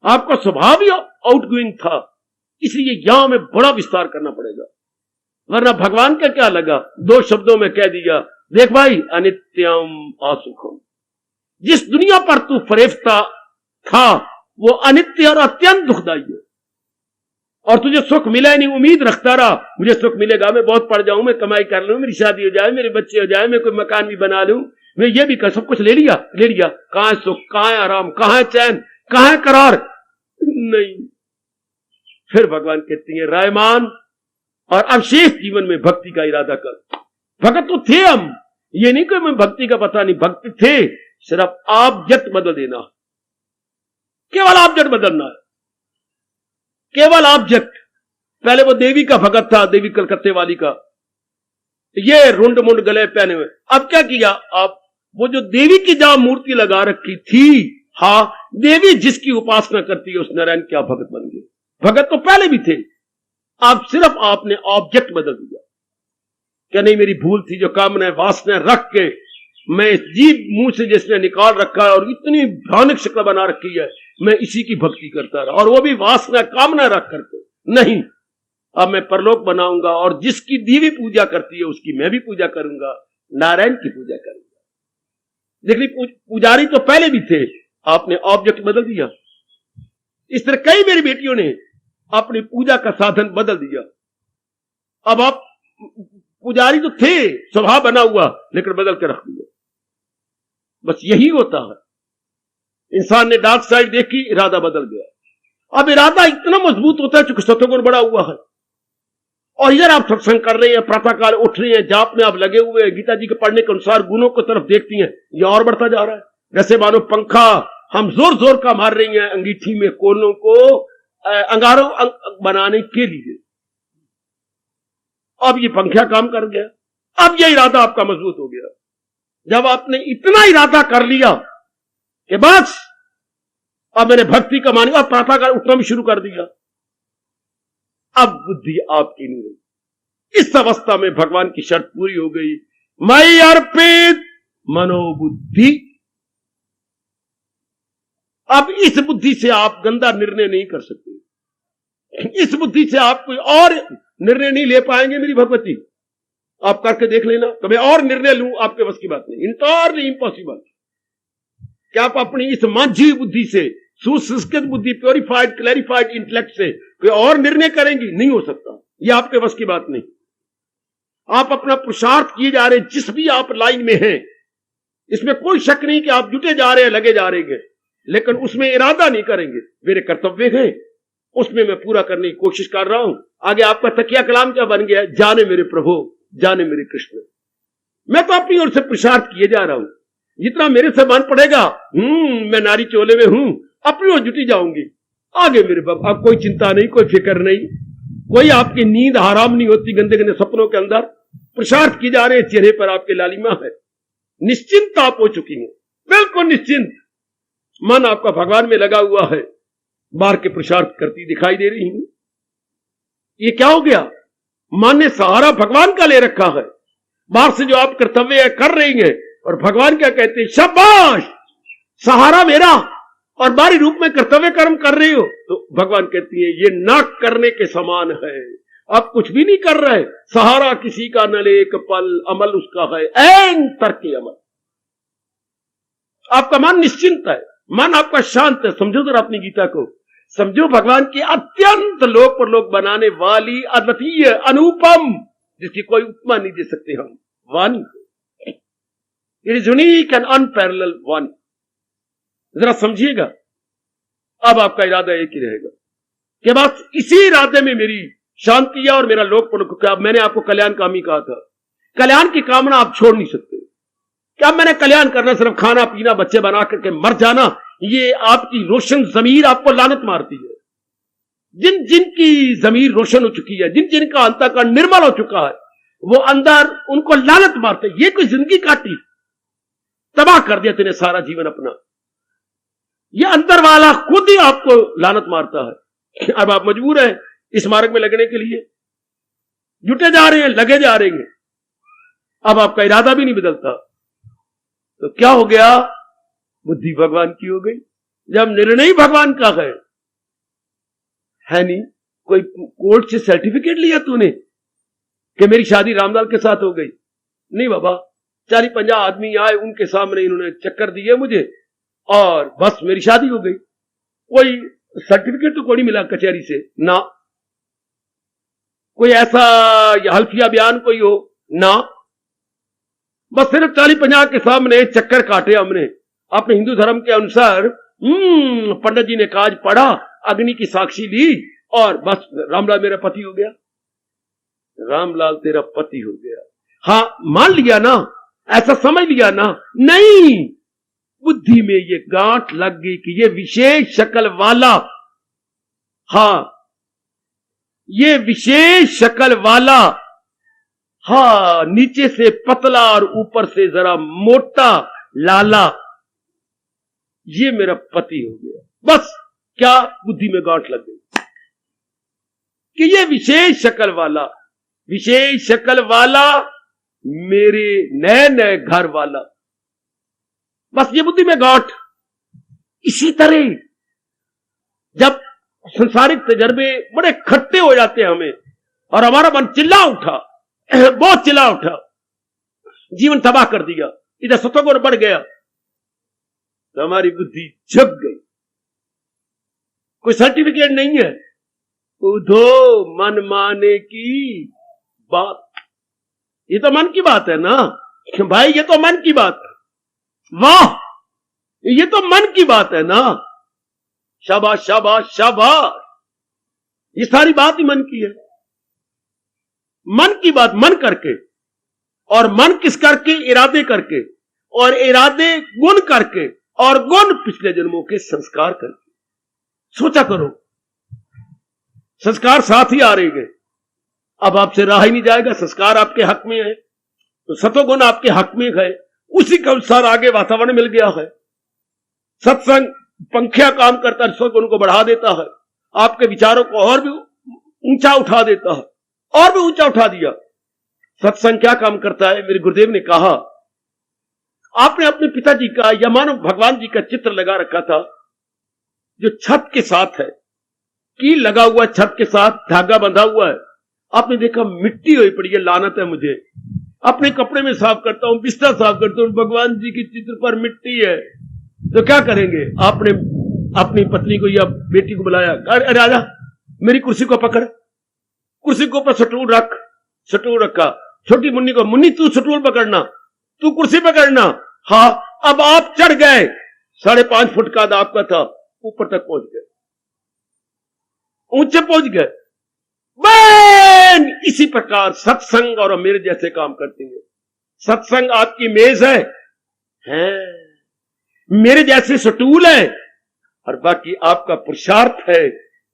आपका स्वभाव ही आउटगोइंग था, इसलिए यहां हमें बड़ा विस्तार करना पड़ेगा। वरना भगवान का क्या लगा, दो शब्दों में कह दिया, देख भाई, अनित्यम असुखम, जिस दुनिया पर तू फरेफ्ता था वो अनित्य और अत्यंत दुखदाई है, और तुझे सुख मिला नहीं, उम्मीद रखता रहा मुझे सुख मिलेगा, मैं बहुत पढ़ जाऊं, मैं कमाई कर लूं, मेरी शादी हो जाए, मेरे बच्चे हो जाए, मैं कोई मकान भी बना लूं, मैं ये भी कर, सब कुछ ले लिया। कहां है सुख, कहां है आराम, कहां है चैन, कहां है करार, नहीं। फिर भगवान कहती है, रायमान, और अब शेष जीवन में भक्ति का इरादा कर। भगत तो थे हम, ये नहीं कि मैं भक्ति का पता नहीं, भक्ति थे, सिर्फ ऑब्जेक्ट बदल देना, केवल ऑब्जेक्ट बदलना है, केवल ऑब्जेक्ट। पहले वो देवी का भगत था, देवी कलकत्ते वाली का, ये रुंड मुंड गले पहने हुए। अब क्या किया, अब वो जो देवी की जहां मूर्ति लगा रखी थी, हाँ, देवी जिसकी उपासना करती है उस नारायण क्या भगत बन गए। भगत तो पहले भी थे, अब सिर्फ आपने ऑब्जेक्ट बदल दिया। क्या नहीं, मेरी भूल थी, जो कामना वासना रख के मैं इस जीव मुंह से जिसने निकाल रखा है और इतनी भयानक शक्ल बना रखी है, मैं इसी की भक्ति करता रहा, और वो भी वासना कामना रख करके नहीं। अब मैं परलोक बनाऊंगा, और जिसकी देवी पूजा करती है उसकी मैं भी पूजा करूंगा, नारायण की पूजा करूंगा। देखिए, पुजारी तो पहले भी थे, आपने ऑब्जेक्ट बदल दिया। इस तरह कई मेरी बेटियों ने अपनी पूजा का साधन बदल दिया। अब आप पुजारी तो थे, स्वभाव बना हुआ, लेकिन बदल के रख दिया। बस यही होता है। इंसान ने डार्क साइड देखी, इरादा बदल गया। अब इरादा इतना मजबूत होता है क्योंकि सत्वगुण बड़ा हुआ है। और इधर आप सत्संग कर रहे हैं, प्रातःकाल उठ रहे हैं, जाप में आप लगे हुए हैं, गीता जी के पढ़ने के अनुसार गुणों की तरफ देखती हैं, ये और बढ़ता जा रहा है। जैसे मानो पंखा हम जोर जोर का मार रही हैं अंगीठी में कोलों को अंगारों बनाने के लिए। अब ये पंखा काम कर गया। अब ये इरादा आपका मजबूत हो गया। जब आपने इतना इरादा कर लिया कि बस अब मैंने भक्ति कमानी, और प्रातःकाल उठना भी शुरू कर दिया, अब बुद्धि आपकी नहीं रही। इस अवस्था में भगवान की शर्त पूरी हो गई, मई अर्पित मनोबुद्धि। अब इस बुद्धि से आप गंदा निर्णय नहीं कर सकते, इस बुद्धि से आप कोई और निर्णय नहीं ले पाएंगे मेरी भगवती। आप करके देख लेना, तो मैं और निर्णय लूं, आपके बस की बात नहीं, इंटायरली इम्पॉसिबल। क्या आप अपनी इस मांझी बुद्धि से, सुसंस्कृत बुद्धि, प्योरिफाइड क्लैरिफाइड इंटेलेक्ट से कोई और निर्णय करेंगी? नहीं हो सकता, यह आपके बस की बात नहीं। आप अपना पुरुषार्थ किए जा रहे हैं, जिस भी आप लाइन में हैं, इसमें कोई शक नहीं कि आप जुटे जा रहे हैं, लगे जा रहे हैं, लेकिन उसमें इरादा नहीं करेंगे। मेरे कर्तव्य हैं, उसमें मैं पूरा करने की कोशिश कर रहा हूं। आगे आपका तकिया कलाम क्या बन गया? जाने मेरे प्रभु, जाने मेरे कृष्ण। मैं तो अपनी ओर से पुरुषार्थ किए जा रहा हूं, जितना मेरे से मन पड़ेगा। मैं नारी चोले में हूं, अपनी ओर जुटी जाऊंगी। आगे मेरे बाप, अब कोई चिंता नहीं, कोई फिक्र नहीं, कोई आपकी नींद हराम नहीं होती गंदे गंदे सपनों के अंदर। पुरुषार्थ किए जा रहे हैं, चेहरे पर आपके लालिमा है, निश्चिंत आप हो चुकी हैं, बिल्कुल निश्चिंत। मन आपका भगवान में लगा हुआ है, बाहर के पुरुषार्थ करती दिखाई दे रही है। ये क्या हो गया? मन ने सहारा भगवान का ले रखा है। बाहर से जो आप कर्तव्य कर रही हैं, और भगवान क्या कहते हैं? शाबाश, सहारा मेरा, और बाहरी रूप में कर्तव्य कर्म कर रही हो। तो भगवान कहती है ये नाक करने के समान है, आप कुछ भी नहीं कर रहे। सहारा किसी का न ले एक पल, अमल उसका है ऐन तर्क अमल। आपका मन निश्चिंत है, मन आपका शांत है। समझो जरा अपनी गीता को, समझो भगवान की अत्यंत लोक परलोक बनाने वाली अद्वितीय अनुपम, जिसकी कोई उपमा नहीं दे सकते हम, Vani. It is unique and unparalleled Vani. जरा समझिएगा। अब आपका इरादा एक ही रहेगा कि बस इसी इरादे में मेरी शांति है और मेरा लोक परलोक। मैंने आपको कल्याण कामी कहा था, कल्याण की कामना आप छोड़ नहीं सकते। क्या मैंने कल्याण करना सिर्फ खाना पीना बच्चे बना करके मर जाना? ये आपकी रोशन जमीर आपको लानत मारती है। जिन जिन की जमीर रोशन हो चुकी है, जिन जिन का अंतःकरण निर्मल हो चुका है, वो अंदर उनको लानत मारते। ये कोई जिंदगी काटी, तबाह कर दिया तेने सारा जीवन अपना। ये अंदर वाला खुद ही आपको लानत मारता है। अब आप मजबूर हैं इस मार्ग में लगने के लिए, जुटे जा रहे हैं, लगे जा रहे हैं। अब आपका इरादा भी नहीं बदलता, तो क्या हो गया? बुद्धि भगवान की हो गई। जब निर्णय भगवान का है नहीं, कोई कोर्ट से सर्टिफिकेट लिया तूने कि मेरी शादी रामलाल के साथ हो गई? नहीं बाबा, 40-50 आदमी आए, उनके सामने इन्होंने चक्कर दिए मुझे और बस मेरी शादी हो गई। कोई सर्टिफिकेट तो कोई नहीं मिला कचहरी से ना, कोई ऐसा हल्फिया बयान कोई हो ना, बस सिर्फ 40-50 के सामने चक्कर काटे हमने। अपने हिंदू धर्म के अनुसार पंडित जी ने काज पढ़ा, अग्नि की साक्षी ली और बस रामलाल मेरा पति हो गया। रामलाल तेरा पति हो गया, हाँ मान लिया ना, ऐसा समझ लिया ना? नहीं, बुद्धि में ये गांठ लग गई कि ये विशेष शक्ल वाला, हाँ ये विशेष शक्ल वाला, हाँ नीचे से पतला और ऊपर से जरा मोटा लाला, ये मेरा पति हो गया। बस क्या बुद्धि में गांठ लग गई कि ये विशेष शक्ल वाला मेरे नए नए घर वाला, बस ये बुद्धि में गांठ। इसी तरह जब संसारिक तजर्बे बड़े खट्टे हो जाते हैं हमें, और हमारा मन चिल्ला उठा, बहुत चिल्ला उठा, जीवन तबाह कर दिया, इधर सतोगुण बढ़ गया, तो हमारी बुद्धि जग गई। कोई सर्टिफिकेट नहीं है, उधो मन माने की बात। ये तो मन की बात है ना भाई, ये तो मन की बात है। वाह, ये तो मन की बात है ना। शाबाश शाबाश शाबाश, ये सारी बात ही मन की है। मन की बात मन करके, और मन किस करके? इरादे करके, और इरादे गुण करके, और गुण पिछले जन्मों के संस्कार करके। सोचा करो, संस्कार साथ ही आ रहे हैं। अब आपसे रहा ही नहीं जाएगा, संस्कार आपके हक में है, तो सतोगुण आपके हक में है, उसी के अनुसार आगे वातावरण मिल गया है। सत्संग पंखिया काम करता है, सतोगुण को बढ़ा देता है, आपके विचारों को और भी ऊंचा उठा देता है, और भी ऊंचा उठा दिया। सत्संग क्या काम करता है? मेरे गुरुदेव ने कहा, आपने अपने पिताजी का या मानो भगवान जी का चित्र लगा रखा था, जो छत के साथ है, कील लगा हुआ, छत के साथ धागा बंधा हुआ है, आपने देखा मिट्टी हुई पड़ी है, लानत है मुझे, अपने कपड़े में साफ करता हूं, बिस्तर साफ करता हूं, भगवान जी की चित्र पर मिट्टी है, तो क्या करेंगे? आपने अपनी पत्नी को या बेटी को बुलाया, अरे राजा मेरी कुर्सी को पकड़, कुर्सी के ऊपर सटूल रख, सटूल रखा, छोटी मुन्नी को, मुन्नी तू सटूल पकड़ना, तू कुर्सी पकड़ना। हाँ, अब आप चढ़ गए, 5.5 फुट का आपका था, ऊपर तक पहुंच गए, ऊंचे पहुंच गए। इसी प्रकार सत्संग और मेरे जैसे काम करते हैं। सत्संग आपकी मेज है, मेरे जैसे सटूल है, और बाकी आपका पुरुषार्थ है।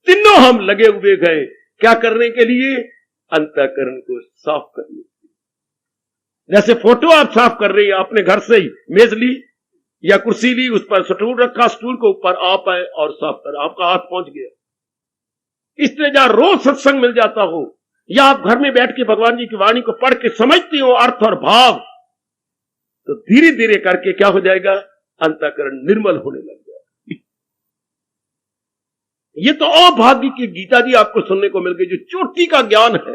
तीनों हम लगे हुए गए क्या करने के लिए? अंतःकरण को साफ करने के लिए। जैसे फोटो आप साफ कर रही है, अपने घर से ही मेज ली या कुर्सी ली, उस पर सटूल रखा, स्टूल के ऊपर आप आए और साफ कर, आपका हाथ पहुंच गया। इसलिए जहां रोज सत्संग मिल जाता हो, या आप घर में बैठ के भगवान जी की वाणी को पढ़ के समझती हो अर्थ और भाव, तो धीरे धीरे करके क्या हो जाएगा? अंतःकरण निर्मल होने लग जाएगा। ये तो अभाग्य की गीता जी आपको सुनने को मिल गई, जो चोटी का ज्ञान है,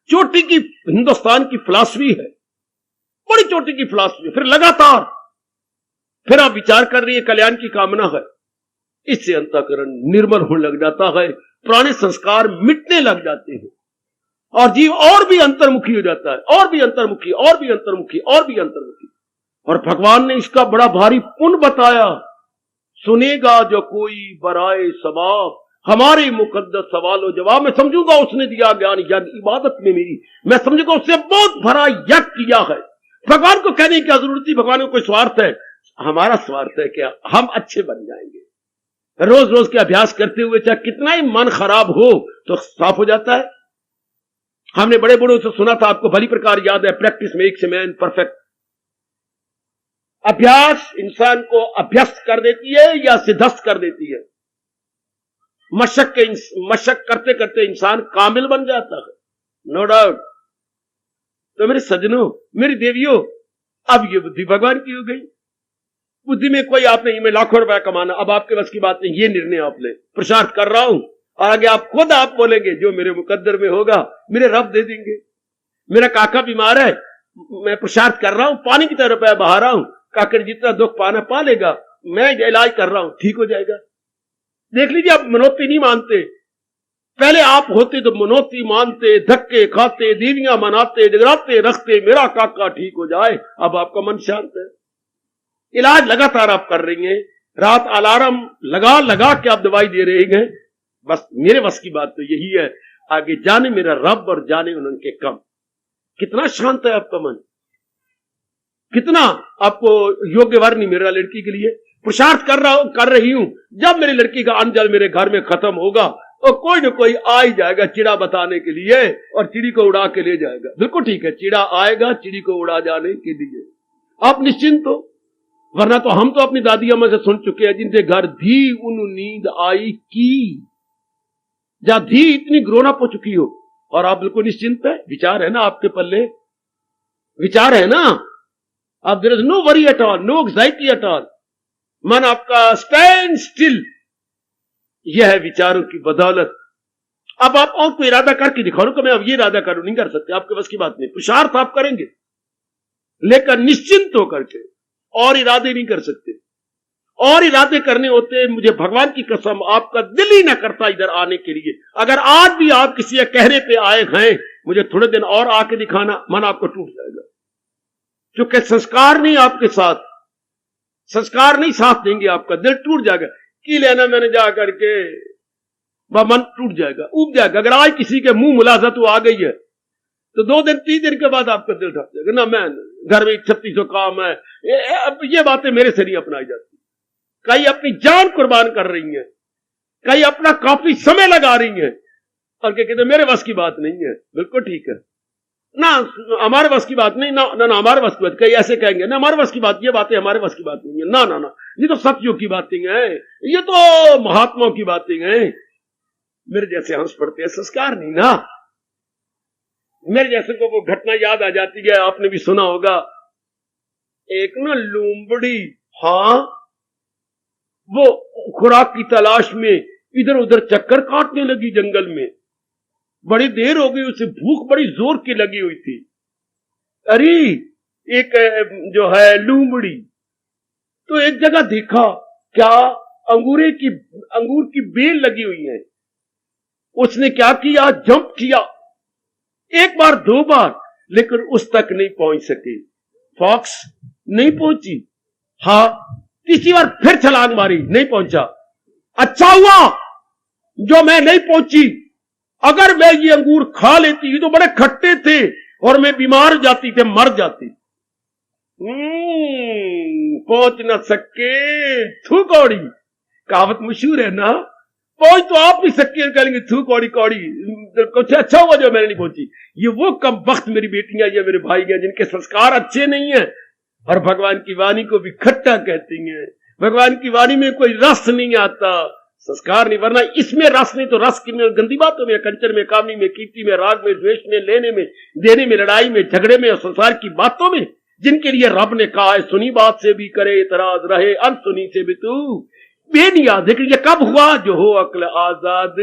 चोटी की हिंदुस्तान की फिलॉसफी है, बड़ी चोटी की फिलॉसफी। फिर लगातार फिर आप विचार कर रही है, कल्याण की कामना है, इससे अंतःकरण निर्मल होने लग जाता है, पुराने संस्कार मिटने लग जाते हैं, और जीव और भी अंतर्मुखी हो जाता है, और भी अंतर्मुखी, और भी अंतर्मुखी, और भी अंतर्मुखी। और भगवान ने इसका बड़ा भारी पुण्य बताया, सुनेगा जो कोई बराए सवाब, हमारे मुकद्दस सवालों जवाब में समझूंगा उसने दिया ज्ञान, यानी इबादत में मेरी, मैं समझूंगा उससे बहुत भरा यज्ञ किया है। भगवान को कहने की क्या जरूरत थी? भगवान को कोई स्वार्थ है? हमारा स्वार्थ है क्या? हम अच्छे बन जाएंगे। रोज रोज के अभ्यास करते हुए चाहे कितना ही मन खराब हो तो साफ हो जाता है। हमने बड़े बड़ों से सुना था, आपको भली प्रकार याद है, practice makes a man perfect. अभ्यास इंसान को अभ्यस्त कर देती है या सिद्धस्त कर देती है। मशक करते करते इंसान कामिल बन जाता है, नो डाउट। तो मेरे सज्जनों, मेरी देवियों, अब ये बुद्धि भगवान की हो गई। बुद्धि में कोई आप नहीं, मैं लाखों रुपया कमाना, अब आपके बस की बात नहीं, ये निर्णय आप ले, पुरुषार्थ कर रहा हूं, और आगे आप खुद आप बोलेंगे जो मेरे मुकद्दर में होगा मेरे रब दे देंगे। मेरा काका बीमार है, मैं पुरुषार्थ कर रहा हूं, पानी की तरह रुपया बहा रहा हूं, काकर जितना दुख पाना पा लेगा, मैं इलाज कर रहा हूं, ठीक हो जाएगा। देख लीजिए, आप मनोती नहीं मानते, पहले आप होते तो मनोती मानते, धक्के खाते, देवियां मनाते, जगराते रखते, मेरा काका ठीक हो जाए। अब आपका मन शांत है, इलाज लगातार आप कर रही हैं, रात अलार्म लगा लगा के आप दवाई दे रहे हैं। बस मेरे बस की बात तो यही है, आगे जाने मेरा रब और जाने उनके कम। कितना शांत है आपका मन, कितना आपको योग्य वर नहीं मिल रहा लड़की के लिए। पुरुषार्थ कर रही हूं, जब मेरी लड़की का अंजल मेरे घर में खत्म होगा तो कोई न कोई आ ही जाएगा चिड़ा बताने के लिए, और चिड़ी को उड़ा के ले जाएगा। बिल्कुल ठीक है, चिड़ा आएगा चिड़ी को उड़ा जाने के लिए, आप निश्चिंत हो। वरना तो हम तो अपनी दादी अम्मा से सुन चुके हैं, जिनके घर धी उन नींद आई की, जहां धी इतनी ग्रोन अप हो चुकी हो, और आप बिल्कुल निश्चिंत है। विचार है ना आपके पल्ले, विचार है ना, अब there is no worry at all, no anxiety at all, मन आपका स्टैंड स्टिल। यह है विचारों की बदौलत। अब आप और कोई इरादा करके दिखाओ कि मैं अब ये इरादा करूं, नहीं कर सकते, आपके बस की बात नहीं। पुरुषार्थ आप करेंगे, लेकिन निश्चिंत होकर के, और इरादे नहीं कर सकते। और इरादे करने होते, मुझे भगवान की कसम आपका दिल ही ना करता इधर आने के लिए। अगर आज भी आप किसी कहने पे आए हैं मुझे थोड़े दिन और आके दिखाना, मन आपको टूट जाएगा, क्योंकि संस्कार नहीं आपके साथ, संस्कार नहीं साथ देंगे, आपका दिल टूट जाएगा। की लेना मैंने जा करके, मन टूट जाएगा, उब जाएगा। अगर आज किसी के मुंह मुलाजत आ गई है तो 2 दिन 3 दिन के बाद आपका दिल ढक जाएगा ना, मैं घर में 3600 काम है, ये बातें मेरे से नहीं अपनाई जाती। कई अपनी जान कुर्बान कर रही हैं, कई अपना काफी समय लगा रही हैं, और क्या कहते मेरे बस की बात नहीं है। बिल्कुल ठीक है ना, हमारे बस की बात नहीं ना, ना हमारे बस की बात। कई ऐसे कहेंगे ना हमारे बस की बात, ये बातें हमारे बस की बात नहीं है, ना ना ना, ये तो सत्यों की बातें हैं, ये तो महात्माओं की बातें हैं। मेरे जैसे हंस पड़ते हैं, संस्कार नहीं ना। मेरे जैसे को वो घटना याद आ जाती है, आपने भी सुना होगा, एक ना लूंबड़ी, हाँ, वो खुराक की तलाश में इधर उधर चक्कर काटने लगी जंगल में। बड़ी देर हो गई, उसे भूख बड़ी जोर की लगी हुई थी। अरे एक जो है लूमड़ी, तो एक जगह देखा क्या अंगूर की बेल लगी हुई है। उसने क्या किया, जंप किया, एक बार दो बार, लेकिन उस तक नहीं पहुंच सके। फॉक्स नहीं पहुंची। हाँ, तीसरी बार फिर छलांग मारी, नहीं पहुंचा। अच्छा हुआ जो मैं नहीं पहुंची, अगर मैं ये अंगूर खा लेती, ये तो बड़े खट्टे थे और मैं बीमार जाती थे, मर जाती। पहुंच न सके थू कौड़ी, कहावत मशहूर है ना। पहुंच तो आप भी सके, कहेंगे थू कौड़ी कौड़ी, कुछ अच्छा हुआ जो मैंने नहीं पहुंची। ये वो कम वक्त मेरी बेटियां, ये मेरे भाई हैं जिनके संस्कार अच्छे नहीं है और भगवान की वाणी को भी खट्टा कहती हैं। भगवान की वाणी में कोई रस नहीं आता, संस्कार नहीं, वरना इसमें रस नहीं तो रस की में, गंदी बातों में, कंचन में, कामनी में, कीर्ति में, राग में, द्वेष में, लेने में, देने में, लड़ाई में, झगड़े में और संसार की बातों में, जिनके लिए रब ने कहा है सुनी बात से भी करे इतराज, रहे अनसुनी से भी तू बेनियाज। लेकिन ये कब हुआ, जो हो अक्ल आजाद,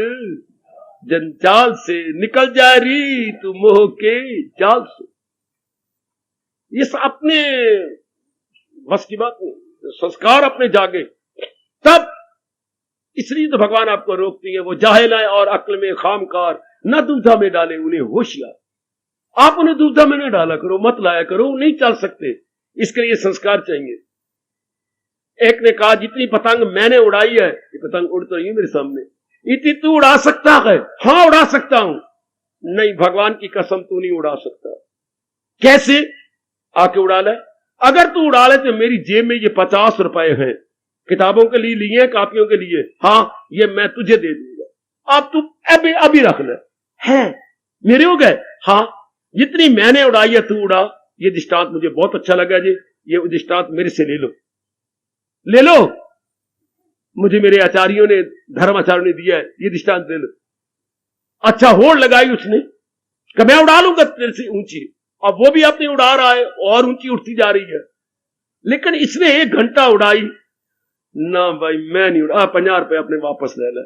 जंजाल से निकल जाए री तू मोह के जाल से। ये अपने बस की बात नहीं, संस्कार अपने जागे तब। इसलिए तो भगवान आपको रोकती है, वो जाहिल है और अक्ल में खामकार, न दुविधा में डाले उन्हें होशियार। आप उन्हें दुविधा में न डाला करो, मत लाया करो, नहीं चल सकते। इसके लिए संस्कार चाहिए। एक ने कहा जितनी पतंग मैंने उड़ाई है, ये पतंग उड़ तो रही है मेरे सामने, इतनी तू उड़ा सकता है? हाँ उड़ा सकता हूं। नहीं, भगवान की कसम तू नहीं उड़ा सकता। कैसे? आके उड़ा ले। अगर तू उड़ा ले तो मेरी जेब में ये 50 रुपए हैं, किताबों के लिए लिए, कापियों के लिए। हाँ, ये मैं तुझे दे दूंगा, अब तू अभी रख ले। है मेरे हो गए? हाँ, जितनी मैंने उड़ाई है तू उड़ा। ये दृष्टांत मुझे बहुत अच्छा लगा जी, ये दृष्टांत मेरे से ले लो, ले लो, मुझे मेरे आचार्यों ने, धर्म आचार्यों ने दिया है, ये दृष्टांत ले लो। अच्छा होड़ लगाई उसने कि मैं उड़ा लूंगा तेरे से ऊंची, अब वो भी अपनी उड़ा रहा है और ऊंची उठती जा रही है। लेकिन इसने 1 घंटा उड़ाई ना, भाई मैं नहीं उड़ा, 50 रुपए अपने वापस ले ले।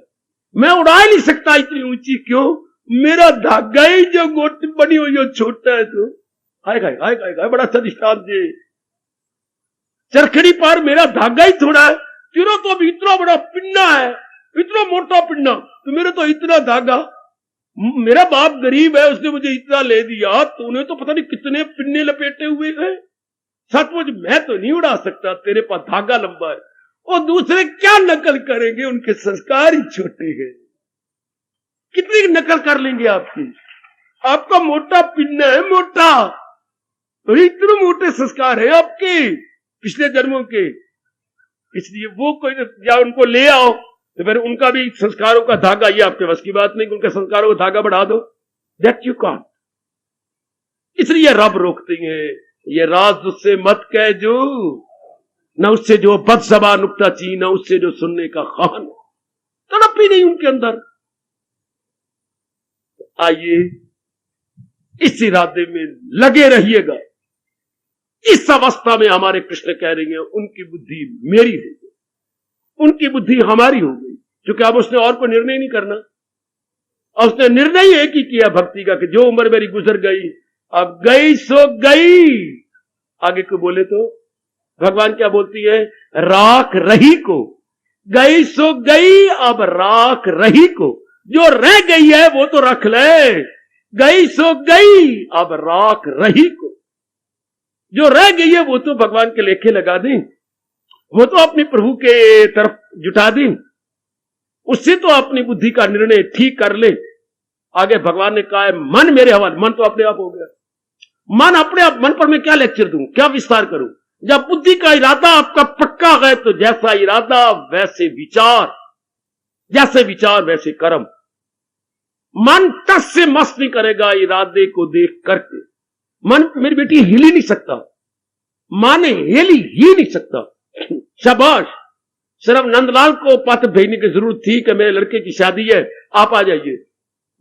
मैं उड़ा ही नहीं सकता इतनी ऊंची, क्यों? मेरा धागा ही जो गोटी बनी हुई है छोटा है। तो हाय हाय हाय हाय, बड़ा अच्छा दृष्टांत जी। चरखड़ी पर मेरा धागा ही थोड़ा है, तेरा तो अभी इतना बड़ा पिन्ना है, इतना मोटा पिन्ना, तो मेरा तो इतना धागा। मेरा बाप गरीब है, उसने मुझे इतना ले दिया, तूने तो पता नहीं कितने पिन्ने लपेटे हुए हैं। सचमुच मैं तो नहीं उड़ा सकता, तेरे पास धागा लंबा है। और दूसरे क्या नकल करेंगे, उनके संस्कार ही छोटे हैं। कितनी नकल कर लेंगे आपकी? आपका मोटा पिन्ना है, मोटा, तो इतने मोटे संस्कार है आपके पिछले जन्मों के। इसलिए वो कोई, या उनको ले आओ तो फिर उनका भी संस्कारों का धागा, ये आपके बस की बात नहीं कि उनके संस्कारों का धागा बढ़ा दो, दैट यू कांट। इसलिए रब रोकती है, ये राज उससे मत कह जो, न उससे जो बदज़बान नुक्ता ची, न उससे जो सुनने का खान, तड़प ही नहीं उनके अंदर। आइए इस इरादे में लगे रहिएगा। इस अवस्था में हमारे कृष्ण कह रही हैं उनकी बुद्धि मेरी हो गई, उनकी बुद्धि हमारी हो गई, क्योंकि अब उसने और कोई निर्णय नहीं करना। और उसने निर्णय एक ही किया भक्ति का कि जो उम्र मेरी गुजर गई, अब गई सो गई। आगे को बोले तो भगवान क्या बोलती है, राख रही को, गई सो गई, अब राख रही को, जो रह गई है वो तो रख ले। गई सो गई, अब राख रही को, जो रह गई है वो तो भगवान के लेखे लगा दें, वो तो अपने प्रभु के तरफ जुटा दें, उससे तो अपनी बुद्धि का निर्णय ठीक कर ले। आगे भगवान ने कहा है मन मेरे हवाले, मन तो अपने आप हो गया। मन अपने आप, मन पर मैं क्या लेक्चर दूं, क्या विस्तार करूं? जब बुद्धि का इरादा आपका पक्का है तो जैसा इरादा वैसे विचार, जैसे विचार वैसे कर्म। मन टस से मस्त नहीं करेगा इरादे को देख करके। मन, मेरी बेटी हिल ही नहीं सकता, मां ने हिल ही नहीं सकता। शाबाश, सिर्फ नंदलाल को पत्र भेजने की जरूरत थी कि मेरे लड़के की शादी है, आप आ जाइए,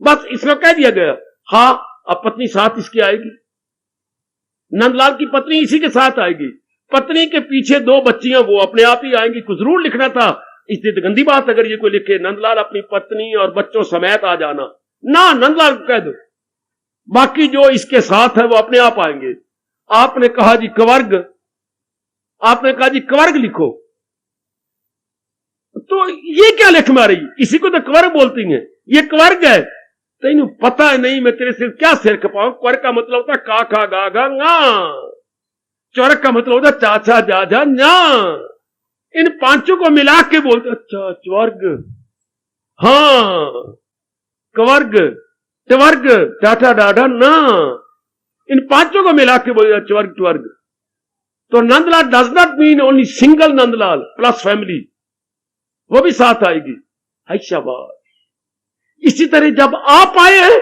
बस इसमें कह दिया गया। हाँ, अब पत्नी साथ इसकी आएगी, नंदलाल की पत्नी इसी के साथ आएगी। पत्नी के पीछे 2 बच्चियां, वो अपने आप ही आएंगी। कुछ जरूर लिखना था, इसलिए तो गंदी बात अगर ये कोई लिखे, नंदलाल अपनी पत्नी और बच्चों समेत आ जाना, ना, नंदलाल को कह दो, बाकी जो इसके साथ है वो अपने आप आएंगे। आपने कहा जी कवर्ग, आपने कहा जी कवर्ग लिखो, तो ये क्या लिख मारी, इसी को तो कवर्ग बोलती हैं, ये कवर्ग है। तेन पता नहीं मैं तेरे सिर क्या सिर खपाऊं। कवर्ग का मतलब होता का खा गा गा गा, चौरक का मतलब होता चाचा जा जा न्या। इन पांचों को मिला के बोलते अच्छा चवर्ग, हाँ कवर्ग, चवर्ग, टाटा डाडा ना, इन पांचों को मिला के बोले चवर्ग ट्वर्ग। तो Nandlal does not mean only single Nandlal plus family, वो भी साथ आएगी। हाय शाबाश। इसी तरह जब आप आए हैं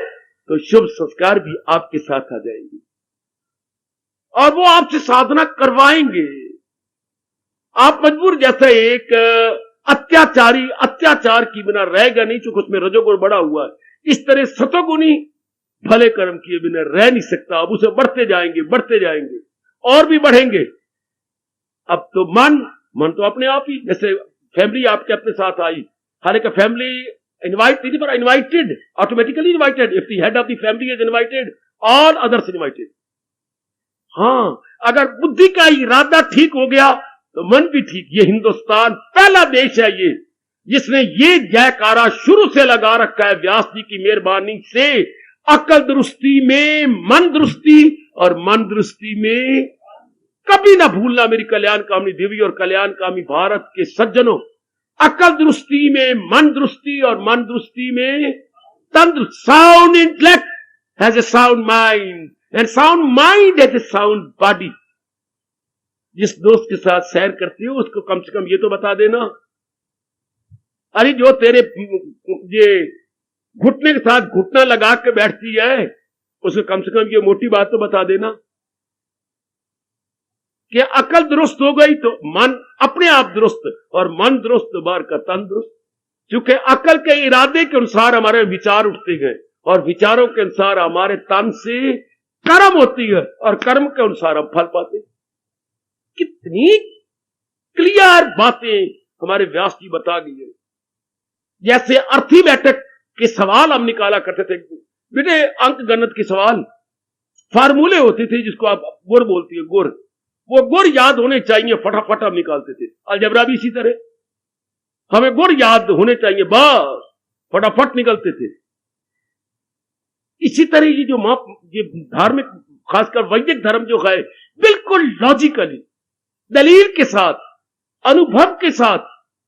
तो शुभ संस्कार भी आपके साथ आ जाएंगे और वो आपसे साधना करवाएंगे। आप मजबूर, जैसे एक अत्याचारी अत्याचार की बिना रहेगा नहीं, चूंकि उसमें रजोगुण बढ़ा हुआ है, इस तरह सतोगुणी भले कर्म किए बिना रह नहीं सकता। अब उसे बढ़ते जाएंगे और भी बढ़ेंगे। अब तो मन तो अपने आप ही, जैसे फैमिली आपके अपने साथ आई, हालांकि फैमिली इनवाइट नहीं पर invited, automatically invited. If the head of the family is invited, all others invited. हाँ, अगर बुद्धि का इरादा ठीक हो गया तो मन भी ठीक। ये हिंदुस्तान पहला देश है ये जिसने ये जयकारा शुरू से लगा रखा है व्यास जी की मेहरबानी से, अकल दुरुस्ती में मन दुरुस्ती और मन दुरुस्ती में कभी ना भूलना मेरी कल्याण कामनी देवी और कल्याण कामी भारत के सज्जनों, अकल दुरुस्ती में मन दुरुस्ती और मन दुरुस्ती में तंदुरुस्त। Sound intellect has a sound mind and sound mind has a sound body. जिस दोस्त के साथ सैर करती हो उसको कम से कम ये तो बता देना, अरे जो तेरे ये घुटने के साथ घुटना लगा के बैठती है उसको कम से कम ये मोटी बात तो बता देना कि अकल दुरुस्त हो गई तो मन अपने आप दुरुस्त, और मन दुरुस्त बार का तन दुरुस्त। क्योंकि अकल के इरादे के अनुसार हमारे विचार उठते हैं और विचारों के अनुसार हमारे तन से कर्म होती है और कर्म के अनुसार हम फल पाते। कितनी क्लियर बातें हमारे व्यास जी बता गई है। जैसे अर्थमेटिक के सवाल हम निकाला करते थे बेटे, अंक गणित के सवाल, फार्मूले होते थे जिसको आप गुर बोलती है, गुर, वो गुर याद होने चाहिए, फटाफट हम निकालते थे। अलजबरा भी इसी तरह, हमें गुर याद होने चाहिए, बस फटाफट निकलते थे। इसी तरह ये जो ये धार्मिक, खासकर वैदिक धर्म जो है, बिल्कुल लॉजिकली दलील के साथ, अनुभव के साथ,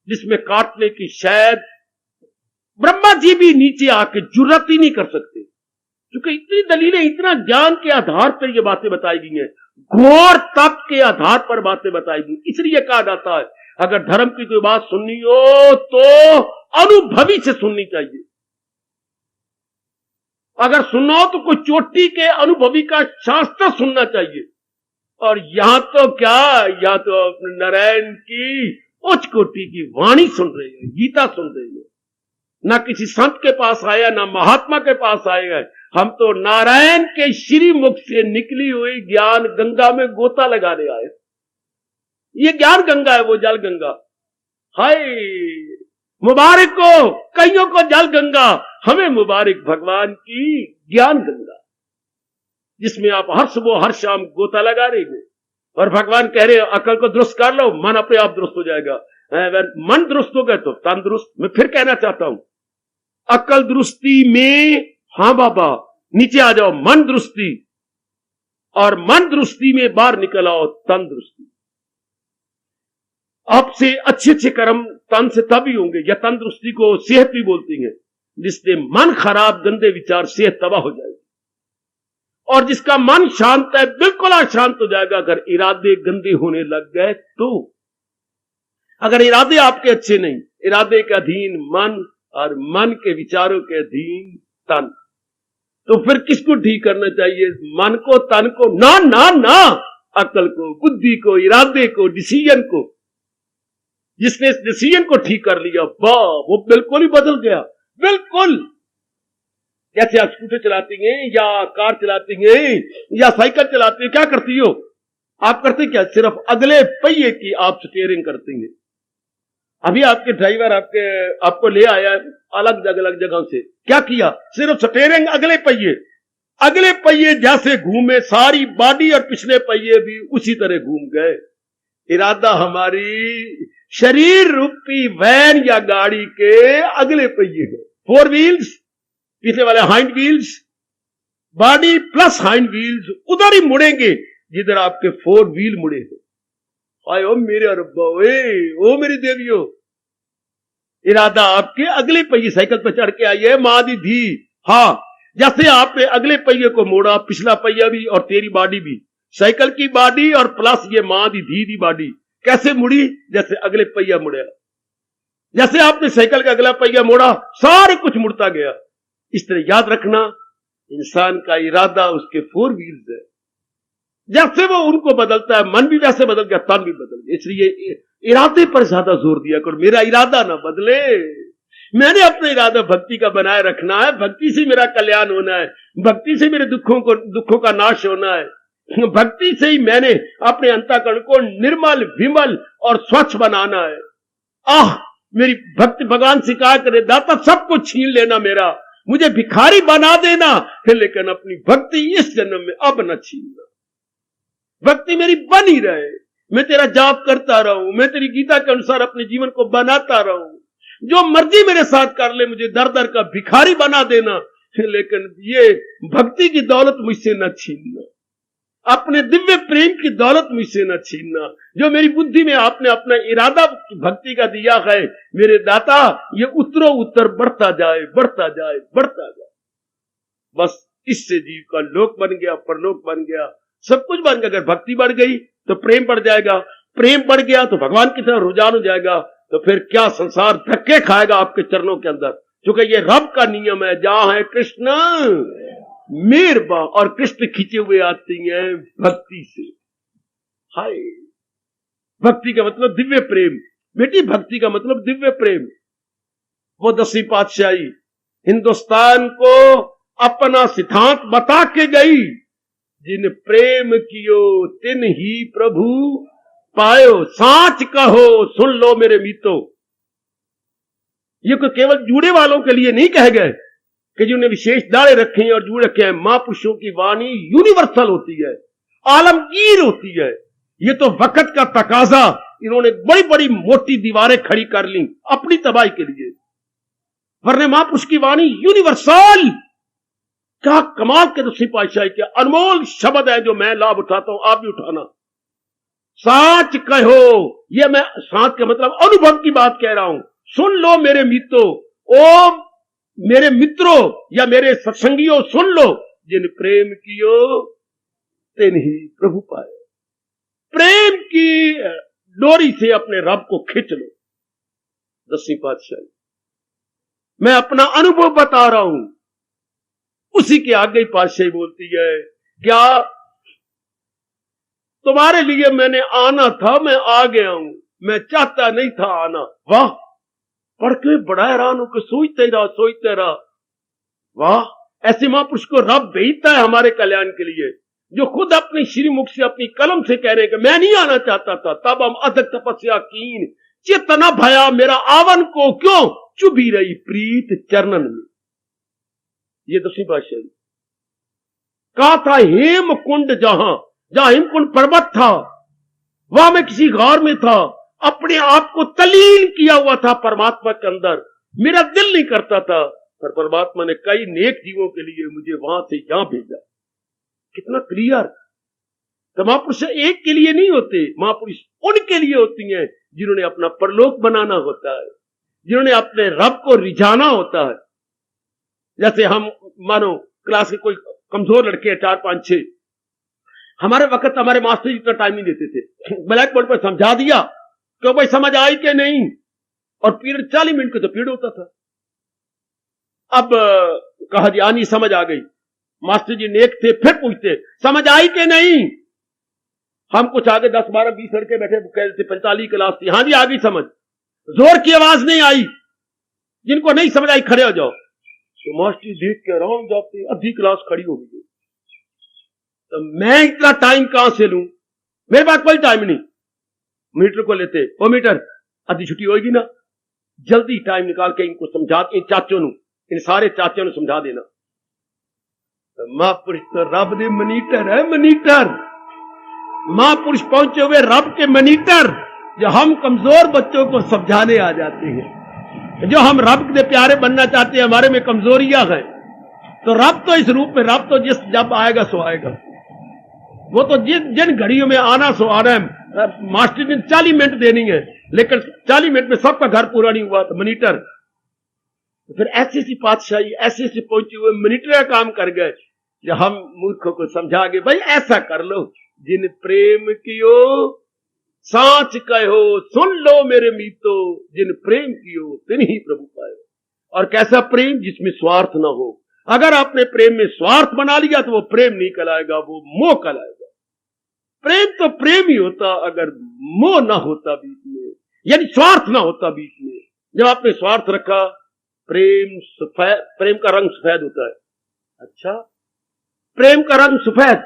जिसमें काटने की शायद ब्रह्मा जी भी नीचे आके जुर्रत ही नहीं कर सकते, क्योंकि इतनी दलीलें, इतना ज्ञान के आधार पर ये बातें बताई गई हैं, घोर तप के आधार पर बातें बताई गई। इसलिए कहा जाता है अगर धर्म की कोई बात सुननी हो तो अनुभवी से सुननी चाहिए। अगर सुनना हो तो कोई चोटी के अनुभवी का शास्त्र सुनना चाहिए। और यहां तो क्या, यहां तो नारायण की उच्च कोटि की वाणी सुन रहे हैं, गीता सुन रहे हैं। ना किसी संत के पास आया, ना महात्मा के पास आएगा, हम तो नारायण के श्री मुख से निकली हुई ज्ञान गंगा में गोता लगाने आए। ये ज्ञान गंगा है, वो जल गंगा। हाय मुबारक को कईयों को जल गंगा, हमें मुबारक भगवान की ज्ञान गंगा, जिसमें आप हर सुबह हर शाम गोता लगा रहे हैं। और भगवान कह रहे अकल को दुरुस्त कर लो, मन अपने आप दुरुस्त हो जाएगा। मन दुरुस्त हो गए तो तन दुरुस्त। मैं फिर कहना चाहता हूं, अकल दुरुस्ती में, हाँ बाबा नीचे आ जाओ, मन दुरुस्ती, और मन दुरुस्ती में बाहर निकल आओ तन दुरुस्ती। आपसे अच्छे अच्छे कर्म तन से तभी होंगे, या तंदुरुस्ती को सेहत भी बोलती है। जिससे मन खराब, गंदे विचार, सेहत तबाह हो जाएगी। और जिसका मन शांत है बिल्कुल अशांत हो जाएगा अगर इरादे गंदे होने लग गए तो। अगर इरादे आपके अच्छे नहीं, इरादे के अधीन मन और मन के विचारों के अधीन तन, तो फिर किसको ठीक करना चाहिए? मन को, तन को? ना ना ना, अकल को, बुद्धि को, इरादे को, डिसीजन को। जिसने इस डिसीजन को ठीक कर लिया, वाह, वो बिल्कुल ही बदल गया। बिल्कुल जैसे आप स्कूटर चलाती हैं या कार चलाती हैं या साइकिल चलाती हैं, क्या करती हो आप? करते क्या? सिर्फ अगले पहिए की आप स्टीयरिंग करती हैं। अभी आपके ड्राइवर आपको ले आया अलग अलग जगह से, क्या किया? सिर्फ स्टीयरिंग अगले पहिए जैसे घूमे, सारी बॉडी और पिछले पहिए भी उसी तरह घूम गए। इरादा हमारी शरीर रूपी वैन या गाड़ी के अगले पहिए है, 4 व्हील्स, पीछे वाले hind wheels, body plus hind wheels उधर ही मुड़ेंगे जिधर आपके 4 व्हील मुड़े हैं। आए ओ मेरे अरब्बा, ओ मेरी देवियों, इरादा आपके अगले पहिए साइकिल पर चढ़ के आई है मां दी धी। हाँ, जैसे आपने अगले पहिए को मोड़ा, पिछला पहिया भी और तेरी बॉडी भी, साइकिल की बॉडी और प्लस ये मां दी धी दी बॉडी कैसे मुड़ी? जैसे अगले पहिया मुड़े, जैसे आपने साइकिल का अगला पहिया मोड़ा, सारे कुछ मुड़ता गया। इस तरह याद रखना, इंसान का इरादा उसके 4 व्हील्स है, जैसे वो उनको बदलता है, मन भी वैसे बदल गया, तन भी बदल गया। इसलिए इरादे पर ज्यादा जोर दिया करो, मेरा इरादा ना बदले, मैंने अपना इरादा भक्ति का बनाए रखना है, भक्ति से मेरा कल्याण होना है, भक्ति से मेरे दुखों का नाश होना है, भक्ति से ही मैंने अपने अंतःकरण को निर्मल, विमल और स्वच्छ बनाना है। आह, मेरी भक्ति भगवान से कहा करे, दाता सब कुछ छीन लेना मेरा, मुझे भिखारी बना देना, लेकिन अपनी भक्ति इस जन्म में अब न छीनना। भक्ति मेरी बनी रहे, मैं तेरा जाप करता रहूं, मैं तेरी गीता के अनुसार अपने जीवन को बनाता रहूं, जो मर्जी मेरे साथ कर ले, मुझे दर दर का भिखारी बना देना, लेकिन ये भक्ति की दौलत मुझसे न छीनना, अपने दिव्य प्रेम की दौलत मुझसे न छीनना, जो मेरी बुद्धि में आपने अपना इरादा भक्ति का दिया है, मेरे दाता ये उत्तरो उत्तर बढ़ता जाए, बढ़ता जाए, बढ़ता जाए। बस इससे जीव का लोक बन गया, परलोक बन गया, सब कुछ बन गया। अगर भक्ति बढ़ गई तो प्रेम बढ़ जाएगा, प्रेम बढ़ गया तो भगवान की तरफ रुझान हो जाएगा, तो फिर क्या संसार धक्के खाएगा आपके चरणों के अंदर, क्योंकि ये रब का नियम है, जहां है कृष्ण मेरबा, और कृष्ण खींचे हुए आती हैं भक्ति से। हाय, भक्ति का मतलब दिव्य प्रेम बेटी, भक्ति का मतलब दिव्य प्रेम। वो 10वीं पातशाही हिंदुस्तान को अपना सिद्धांत बता के गई, जिन प्रेम कियो तिन ही प्रभु पायो, साच कहो सुन लो मेरे मीतो। ये कोई केवल जुड़े वालों के लिए नहीं कहे गए कि जिन्होंने विशेष दाड़े रखे हैं और जुड़ रखे हैं। महापुरुषों की वाणी यूनिवर्सल होती है, आलमगीर होती है। ये तो वक्त का तकाजा, इन्होंने बड़ी बड़ी मोटी दीवारें खड़ी कर ली अपनी तबाही के लिए, वरना महापुरुष की वाणी यूनिवर्सल। क्या कमाल के 10वीं पातशाही के अनमोल शब्द है जो मैं लाभ उठाता हूं, आप भी उठाना। साच कहो, ये मैं साच का मतलब अनुभव की बात कह रहा हूं। सुन लो मेरे मित्रों, ओ मेरे मित्रों या मेरे सत्संगियों, सुन लो, जिन प्रेम कियो तिन ही प्रभु पाए। प्रेम की डोरी से अपने रब को खींच लो। 10वीं पातशाही, मैं अपना अनुभव बता रहा हूं, उसी के आगे पातशाही बोलती है, क्या तुम्हारे लिए मैंने आना था, मैं आ गया हूं, मैं चाहता नहीं था आना। वाह, पढ़ के बड़ा हैरान होकर सोचते रहा। वाह, ऐसे महापुरुष को रब भेजता है हमारे कल्याण के लिए, जो खुद अपनी श्रीमुख से अपनी कलम से कह रहे हैं कि मैं नहीं आना चाहता था, तब हम अधक तपस्या कीन चेतना भया मेरा आवन को, क्यों चुभी रही प्रीत चरणन में। ये 10वीं पातशाही कहा था, हेम कुंड जहां हेमकुंड पर्वत था, वहां मैं किसी गार में था, अपने आप को तलीन किया हुआ था परमात्मा के अंदर, मेरा दिल नहीं करता था, पर परमात्मा ने कई नेक जीवों के लिए मुझे वहां से यहां भेजा। कितना क्लियर। तो महापुरुष एक के लिए नहीं होते, महापुरुष उनके लिए होती हैं जिन्होंने अपना परलोक बनाना होता है, जिन्होंने अपने रब को रिझाना होता है। जैसे हम मानो क्लास के कोई कमजोर लड़के 4, 5, 6, हमारे वक्त हमारे मास्टर इतना टाइम नहीं देते थे, ब्लैक बोर्ड पर समझा दिया, क्यों भाई समझ आई कि नहीं, और पीरियड 40 मिनट का तो पीरियड होता था। अब कहा जी आनी समझ आ गई, मास्टर जी नेक थे, फिर पूछते समझ आई कि नहीं। हम कुछ आगे 10, 12, 20 लड़के बैठे कहते 45 क्लास थी, हाँ जी आ गई समझ, जोर की आवाज नहीं आई, जिनको नहीं समझ आई खड़े हो जाओ। तो मास्टर देख के आराम जाते, आधी क्लास खड़ी हो गई। तो मैं इतना टाइम कहां से लूं, मेरे पास कोई टाइम नहीं। मीटर को लेते, ओ मीटर आधी छुट्टी होगी ना, जल्दी टाइम निकाल के इनको समझा, इन चाचों ਨੂੰ, इन सारे चाचों ਨੂੰ समझा देना। महापुरुष तो रब दे मनीटर है, मनीटर। महापुरुष पहुंचे हुए रब के मनीटर, जो हम कमजोर बच्चों को समझाने आ जाते हैं। जो हम रब के प्यारे बनना चाहते हैं, हमारे में कमजोरियां हैं, तो रब तो इस रूप में, रब तो जिस जब आएगा सो आएगा। वो तो जिन घड़ियों में आना सो आना है। मास्टर ने 40 मिनट देनी है, लेकिन 40 मिनट में सबका घर पूरा नहीं हुआ तो मनीटर, तो फिर ऐसी सी पातशाही, ऐसे से पहुंचे हुए मनीटर का काम कर गए, जो हम मूर्खों को समझा गए, भाई ऐसा कर लो, जिन प्रेम कियो सांच कहो, सुन लो मेरे मीतो, जिन प्रेम कियो तिन ही प्रभु पायो। और कैसा प्रेम? जिसमें स्वार्थ ना हो। अगर आपने प्रेम में स्वार्थ बना लिया तो वो प्रेम नहीं कहलाएगा, वो मोह कहलाएगा। प्रेम तो प्रेम ही होता अगर मोह ना होता बीच में, यानी स्वार्थ ना होता बीच में। जब आपने स्वार्थ रखा, प्रेम सफेद, प्रेम का रंग सफेद होता है। अच्छा, प्रेम का रंग सफेद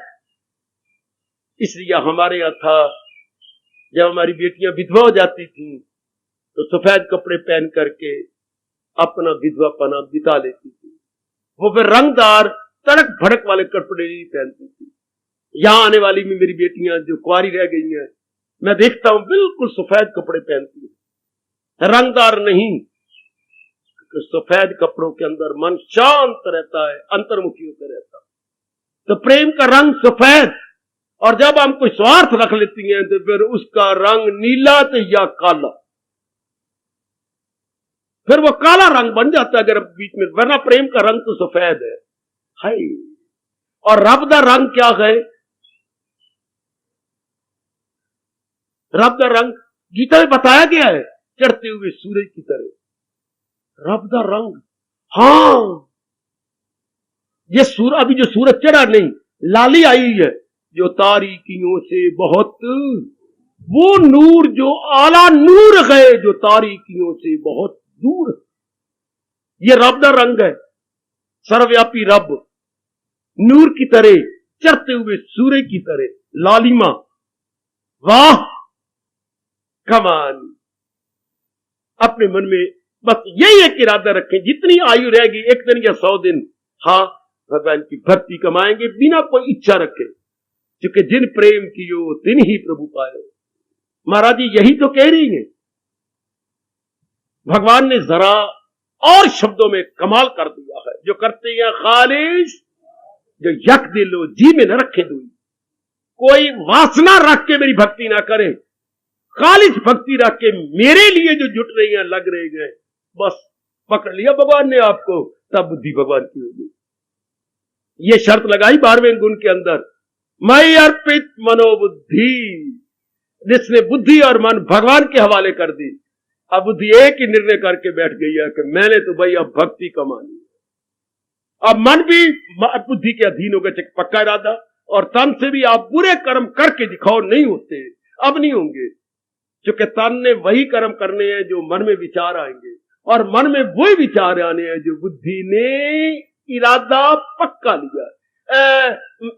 इसलिए हमारे यहां था, जब हमारी बेटियां विधवा हो जाती थी तो सफेद कपड़े पहन करके अपना विधवापना बिता लेती थी। वो फिर रंगदार तड़क भड़क वाले कपड़े नहीं पहनती थी। यहां आने वाली में मेरी बेटियां जो कुंवारी रह गई हैं, मैं देखता हूं बिल्कुल सफेद कपड़े पहनती हैं, रंगदार नहीं। सफेद कपड़ों के अंदर मन शांत रहता है, अंतर्मुखी होकर रहता है। तो प्रेम का रंग सफेद, और जब हम कोई स्वार्थ रख लेती हैं तो फिर उसका रंग नीला तो या काला, फिर वो काला रंग बन जाता है अगर बीच में, वरना प्रेम का रंग तो सफेद है। हाय, और रब दा रंग क्या है? रब दा रंग गीता में बताया गया है, चढ़ते हुए सूरज की तरह। रब दा रंग, हाँ, ये अभी जो सूरज चढ़ा नहीं, लाली आई है जो तारीकियों से बहुत, वो नूर जो आला नूर है जो तारीकियों से बहुत दूर, ये रब दा रंग है। सर्वव्यापी रब नूर की तरह, चढ़ते हुए सूरज की तरह, लालिमा। वाह, कमान। अपने मन में बस यही एक इरादा रखें, जितनी आयु रहेगी, 1 दिन या 100 दिन, हाँ, भगवान की भक्ति कमाएंगे बिना कोई इच्छा रखे, क्योंकि जिन प्रेम कियो तिन ही प्रभु पायो। महाराज जी यही तो कह रही हैं। भगवान ने जरा और शब्दों में कमाल कर दिया है, जो करते हैं खालिस, जो यक दिलो जी में न रखे दुई, कोई वासना रख के मेरी भक्ति ना करे, खालिस भक्ति रख के मेरे लिए जो जुट रही हैं, लग रहे गए, बस पकड़ लिया भगवान ने आपको, तब बुद्धि भगवान की होगी। ये शर्त लगाई 12वें गुण के अंदर, मई अर्पित मनोबुद्धि, जिसने बुद्धि और मन भगवान के हवाले कर दी। अब बुद्धि एक ही निर्णय करके बैठ गई है कि मैंने तो भाई अब भक्ति कमानी है। अब मन भी बुद्धि के अधीन हो गए, पक्का इरादा, और तन से भी आप बुरे कर्म करके दिखाओ, नहीं होते, अब नहीं होंगे, क्योंकि तन ने वही कर्म करने हैं जो मन में विचार आएंगे, और मन में वही विचार आने हैं जो बुद्धि ने इरादा पक्का लिया।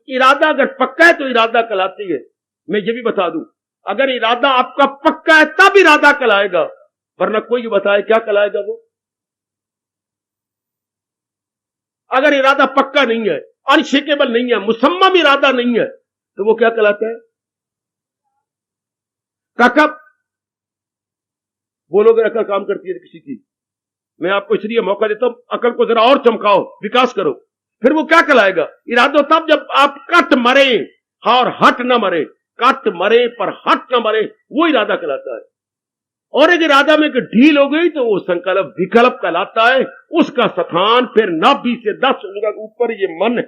इरादा अगर पक्का है तो इरादा कहलाती है। मैं ये भी बता दूं, अगर इरादा आपका पक्का है तब इरादा कहलाएगा, वरना कोई बताए क्या कहलाएगा वो। अगर इरादा पक्का नहीं है, अनशेकेबल नहीं है, मुसम्मम इरादा नहीं है, तो वो क्या कहलाता है? काका बोलोगे अकल काम करती है किसी की, मैं आपको इसलिए मौका देता हूं, अकल को जरा और चमकाओ, विकास करो, फिर वो क्या कहलाएगा? इरादा तब जब आप कट मरे, हाँ, और हट ना मरे, कट मरे पर हट ना मरे, वो इरादा कहलाता है। और एक इरादा में ढील हो गई तो वो संकल्प विकल्प कहलाता है। उसका स्थान फिर नाभि से 10 उंगल ऊपर ये मन है,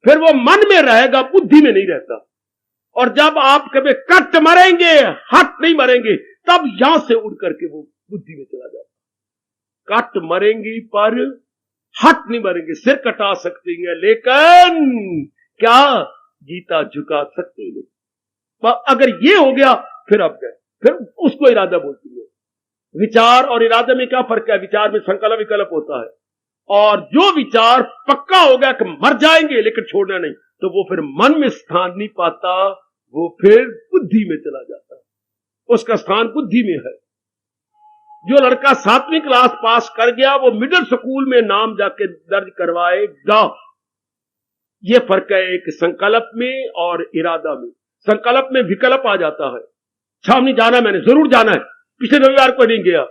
फिर वो मन में रहेगा, बुद्धि में नहीं रहता। और जब आप कभी कट मरेंगे, हट नहीं मरेंगे, तब यहां से उड़ करके वो बुद्धि में चला जाता। कट मरेंगी पर हट नहीं मरेंगे, सिर कटा सकती हैं लेकिन क्या गीता झुका सकते नहीं। पर अगर ये हो गया फिर अब गए, फिर उसको इरादा बोलती है। विचार और इरादे में क्या फर्क है? विचार में संकल्प विकल्प होता है, और जो विचार पक्का हो गया कि मर जाएंगे लेकिन छोड़ना नहीं, तो वो फिर मन में स्थान नहीं पाता, वो फिर बुद्धि में चला जाता है। उसका स्थान बुद्धि में है। जो लड़का 7वीं क्लास पास कर गया वो मिडिल स्कूल में नाम जाके दर्ज करवाएगा। ये फर्क है एक संकल्प में और इरादा में। संकल्प में विकल्प आ जाता है, छावनी जाना, मैंने जरूर जाना है, पिछले रविवार को नहीं गया,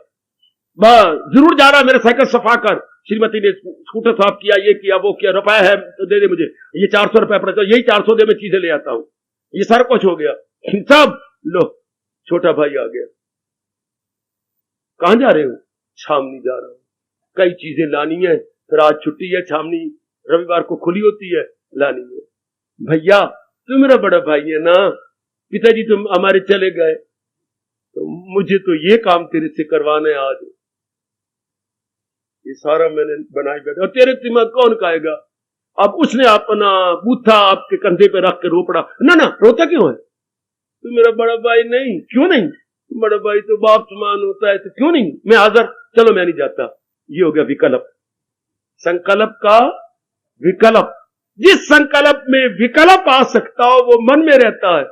बस जरूर जा रहा है, मेरे साइकिल सफा कर, श्रीमती ने स्कूटर साफ किया, ये किया वो किया, रुपया है तो दे दे मुझे, ये 400 रुपया पड़ता है, यही 400 दे, मैं चीजें ले आता हूं, ये सारा कुछ हो गया। सब लो, छोटा भाई आ गया, कहां जा रहे हो? छावनी जा रहा हूं, कई चीजें लानी है, फिर आज छुट्टी है, छावनी रविवार को खुली होती है, लानी है। भैया तू मेरा बड़ा भाई है ना, पिताजी तुम हमारे चले गए तो मुझे तो ये काम तेरे से करवाना है आज, ये सारा मैंने बनाई बैठा, और तेरे दिमाग कौन खाएगा? अब उसने अपना बूथा आपके कंधे पे रख के रो पड़ा, ना ना रोता क्यों है? तू मेरा बड़ा भाई नहीं, क्यों नहीं? बड़ा भाई तो बाप समान होता है, तो क्यों नहीं? मैं हाजिर, चलो मैं नहीं जाता। ये हो गया विकल्प, संकल्प का विकल्प। जिस संकल्प में विकल्प आ सकता हो वो मन में रहता है,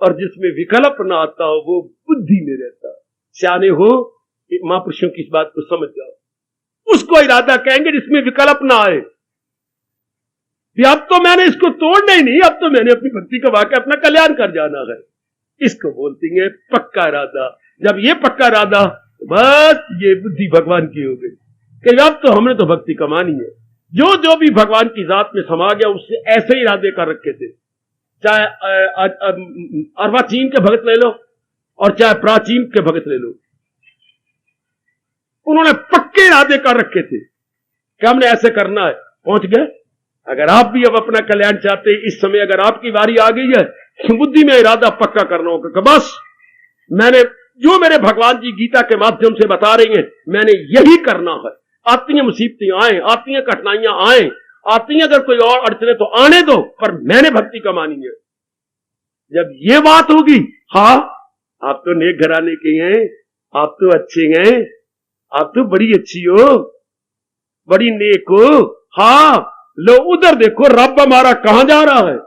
और जिसमें विकल्प ना आता हो वो बुद्धि में रहता है। सियाने हो, महापुरुषों की इस बात को समझ जाओ, उसको इरादा कहेंगे जिसमें विकल्प ना आए। अब तो मैंने इसको तोड़ना ही नहीं, अब तो मैंने अपनी भक्ति का वाकई अपना कल्याण कर जाना है, इसको बोलती है पक्का इरादा। जब ये पक्का इरादा, बस ये बुद्धि भगवान की हो गई कि अब तो हमने तो भक्ति कमानी है। जो जो भी भगवान की जात में समा गया उससे ऐसे ही इरादे कर रखे थे, चाहे अर्वाचीन के भगत ले लो और चाहे प्राचीन के भगत ले लो, उन्होंने पक्के इरादे कर रखे थे कि हमने ऐसे करना है, पहुंच गए। अगर आप भी अब अपना कल्याण चाहते हैं, इस समय अगर आपकी बारी आ गई है, तो बुद्धि में इरादा पक्का करना होगा कि बस मैंने जो मेरे भगवान जी गीता के माध्यम से बता रही हैं, मैंने यही करना है। आती हैं मुसीबतें आए, आती हैं कठिनाइयां आए, आती हैं अगर कोई और अड़चने तो आने दो, पर मैंने भक्ति कमानी है। जब ये बात होगी, हाँ आप तो नेक घराने के हैं, आप तो अच्छे हैं, आप तो बड़ी अच्छी हो, बड़ी नेक हो, हाँ लो उधर देखो रब हमारा कहां जा रहा है,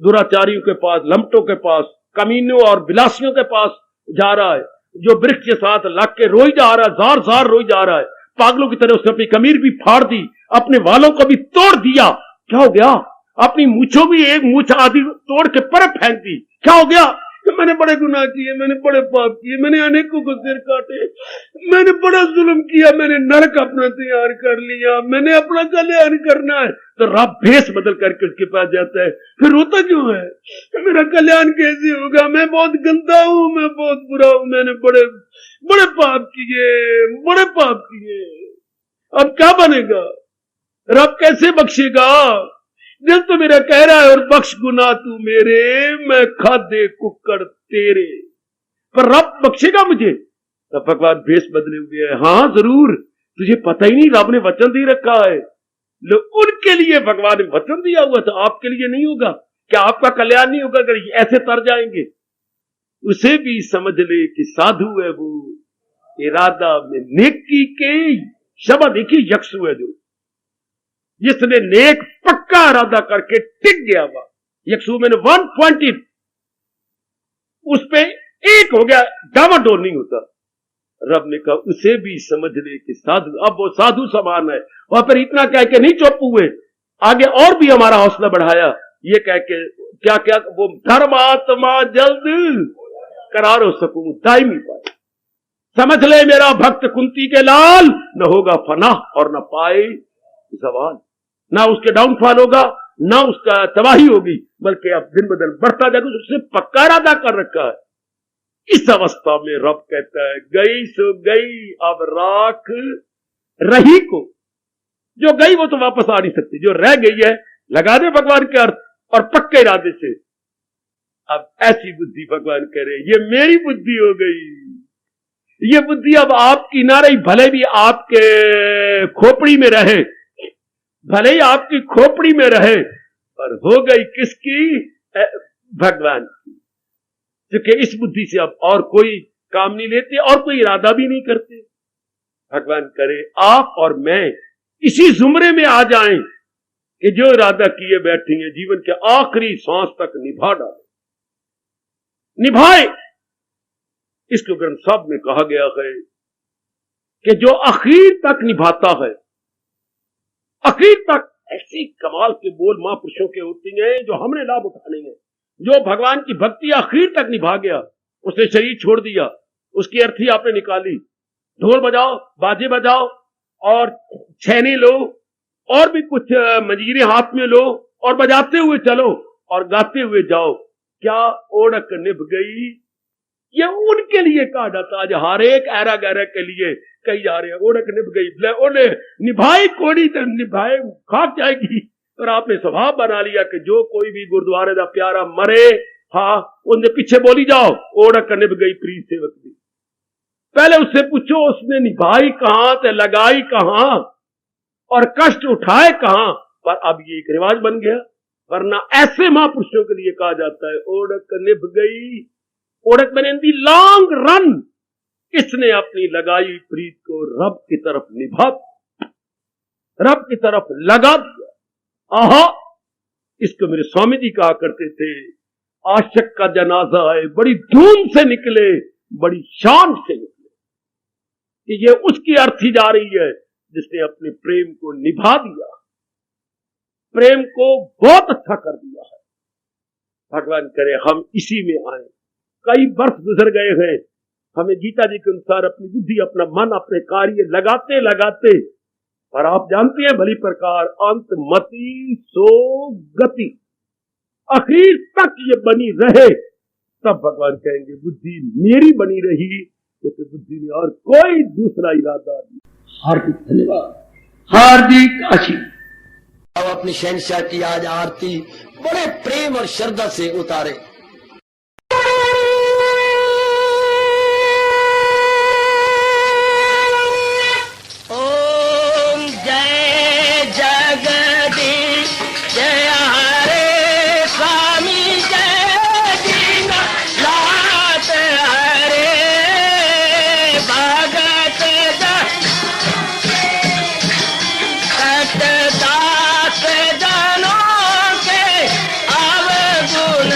दुराचारियों के पास, लंपटों के पास, कमीनों और बिलासियों के पास जा रहा है, जो वृक्ष के साथ लग के रोई जा रहा है, जार जार रोई जा रहा है, पागलों की तरह उसने अपनी कमीर भी फाड़ दी, अपने वालों को भी तोड़ दिया। क्या हो गया? अपनी मूछों भी एक मूछ आदि तोड़ के पर फेंक दी। क्या हो गया? कि मैंने बड़े गुनाह किए, मैंने बड़े पाप किए, मैंने अनेकों को सिर काटे, मैंने बड़ा जुल्म किया, मैंने नरक अपना तैयार कर लिया, मैंने अपना कल्याण करना है। तो रब भेष बदल करके उसके पास जाता है, फिर रोता क्यों है? मेरा कल्याण कैसे होगा? मैं बहुत गंदा हूं, मैं बहुत बुरा हूं, मैंने बड़े बड़े पाप किए, बड़े पाप किए, अब क्या बनेगा? रब कैसे बख्शेगा? दिल तो मेरा कह रहा है और बख्श गुना तू मेरे, मैं खादे कुक्कड़ तेरे, पर रब बख्शेगा मुझे? तब भगवान भेष बदले हुए है। हाँ जरूर, तुझे पता ही नहीं, रब ने वचन दे रखा है, उनके लिए भगवान ने वचन दिया हुआ था, आपके लिए नहीं होगा। क्या आपका कल्याण नहीं होगा अगर ऐसे तर जाएंगे? उसे भी समझ ले कि साधु है वो, इरादा में नेकी के शब्द देखिए, यक्षु है जो, जिसने नेक पक्का इरादा करके टिक गया हुआ, यक्षु मैंने 120 उस पे एक हो गया, डामाडोल नहीं होता। रब ने कहा उसे भी समझ ले कि साधु, अब वो साधु समान है। और फिर इतना कह के नहीं चुप हुए, आगे और भी हमारा हौसला बढ़ाया, ये कह के क्या क्या, वो धर्मात्मा जल्द करार हो सकूं दायमी पाए। समझ ले मेरा भक्त कुंती के लाल, न होगा फना और न पाए जवाल, ना उसके डाउनफॉल होगा, ना उसका तबाही होगी, बल्कि अब दिन ब दिन बढ़ता जाएगा। उसने पक्का इरादा कर रखा है। इस अवस्था में रब कहता है गई सो गई, अब राख रही को, जो गई वो तो वापस आ नहीं सकती, जो रह गई है लगा दे भगवान के अर्थ और पक्के इरादे से। अब ऐसी बुद्धि भगवान कह रहे, ये मेरी बुद्धि हो गई, ये बुद्धि अब आपकी ना रही, भले भी आपके खोपड़ी में रहे, भले ही आपकी खोपड़ी में रहे, पर हो गई किसकी? भगवान की। क्योंकि इस बुद्धि से अब और कोई काम नहीं लेते और कोई इरादा भी नहीं करते। भगवान करे आप और मैं इसी जुमरे में आ जाएं कि जो इरादा किए बैठे हैं जीवन के आखिरी सांस तक निभा डाले, निभाए। इसको ग्रंथ साहब में कहा गया है कि जो आखिर तक निभाता है, आखिर तक, ऐसी कमाल के बोल महापुरुषों के होते हैं जो हमने लाभ उठाने हैं। जो भगवान की भक्ति आखिर तक निभा गया, उसने शरीर छोड़ दिया, उसकी अर्थी आपने निकाली, ढोल बजाओ, बाजे बजाओ और छैने लो और भी कुछ मंजीरे हाथ में लो और बजाते हुए चलो और गाते हुए जाओ, क्या ओढ़क निभ गई। ये उनके लिए कहा जाता है, हर एक ऐरा गैरा के लिए कही जा रहे हैं ओढ़क निभ गई, ओढ़े निभाई कोड़ी तो निभाए खाक जाएगी। और आपने स्वभाव बना लिया कि जो कोई भी गुरुद्वारे का प्यारा मरे, हाँ उनके पीछे बोली जाओ ओढ़क निभ गई प्रीत सेवक दी। पहले उससे पूछो उसने निभाई कहां तो लगाई कहां और कष्ट उठाए कहां, पर अब ये एक रिवाज बन गया। वरना ऐसे महापुरुषों के लिए कहा जाता है ओढ़क निभ गई। ओढ़क मैंने दी लॉन्ग रन, इसने अपनी लगाई प्रीत को रब की तरफ निभा, रब की तरफ लगा दिया। आहा, इसको मेरे स्वामी जी कहा करते थे, आशिक का जनाजा है बड़ी धूम से निकले, बड़ी शान से निकले। कि ये उसकी अर्थी जा रही है जिसने अपने प्रेम को निभा दिया, प्रेम को बहुत अच्छा कर दिया है। भगवान करे हम इसी में आए। कई वर्ष गुजर गए हैं, हमें गीता जी के अनुसार अपनी बुद्धि, अपना मन, अपने कार्य लगाते लगाते, और आप जानते हैं भली प्रकार अंत मति सो गति, आखिर तक ये बनी रहे, तब भगवान कहेंगे बुद्धि मेरी बनी रही, क्योंकि बुद्धि ने और कोई दूसरा इरादा नहीं। हार्दिक धन्यवाद, हार्दिक आशीर्वाद। अब अपनी शहंशाह की आज आरती बड़े प्रेम और श्रद्धा से उतारे। ओम जय जगदीश जय हरे स्वामी जय दीनानाथ हरे भगत सतदास जनों के अवगुण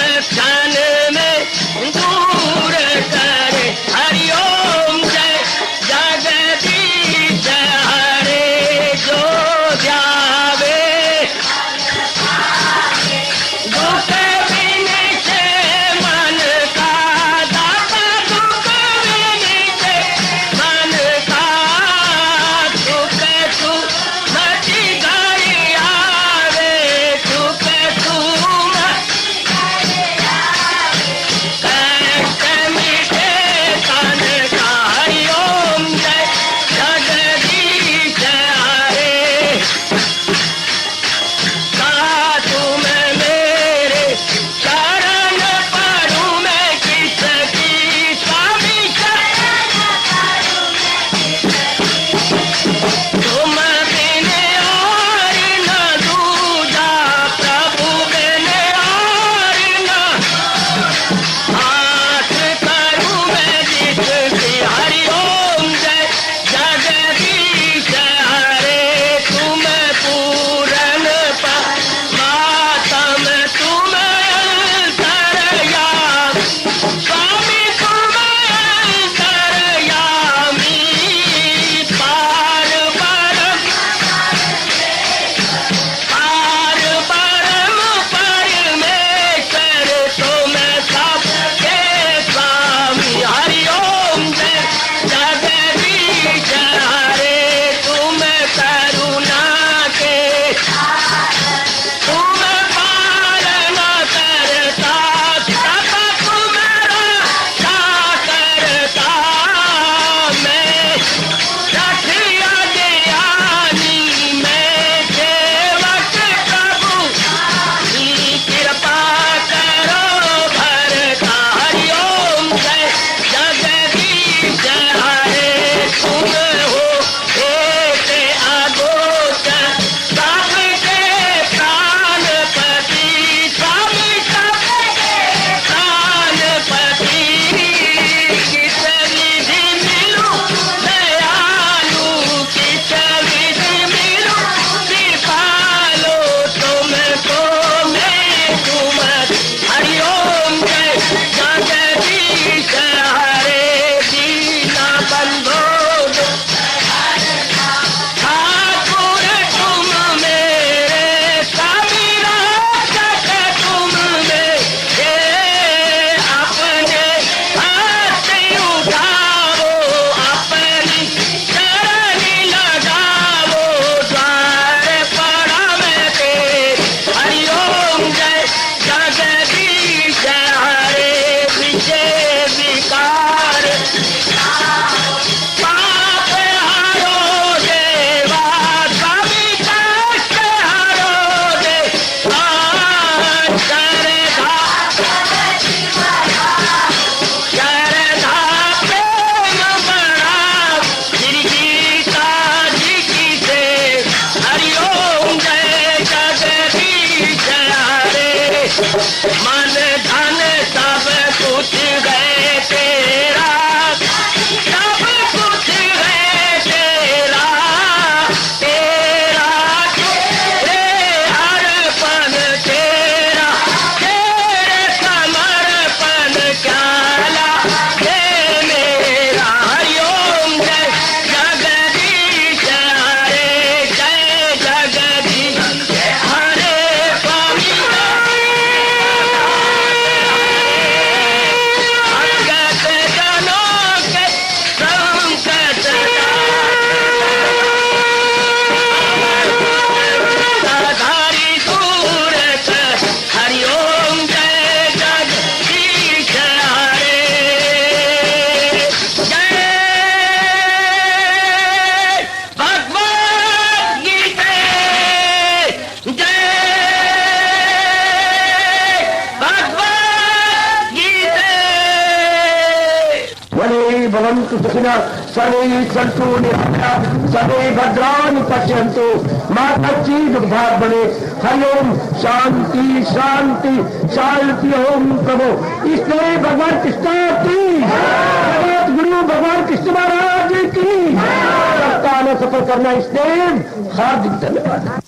भवन्तु सुखिनः सर्वे सन्तु निरामयाः सर्वे भद्राणि पश्यन्तु मा कश्चित् दुर्भाग् भवेत्। हरि ओम शांति शांति शांति। ओम प्रभु इसलिए भगवान कृष्ण की जगत गुरु भगवान कृष्ण महाराज की सप्ताह में सफर करना इसलिए हार्दिक धन्यवाद।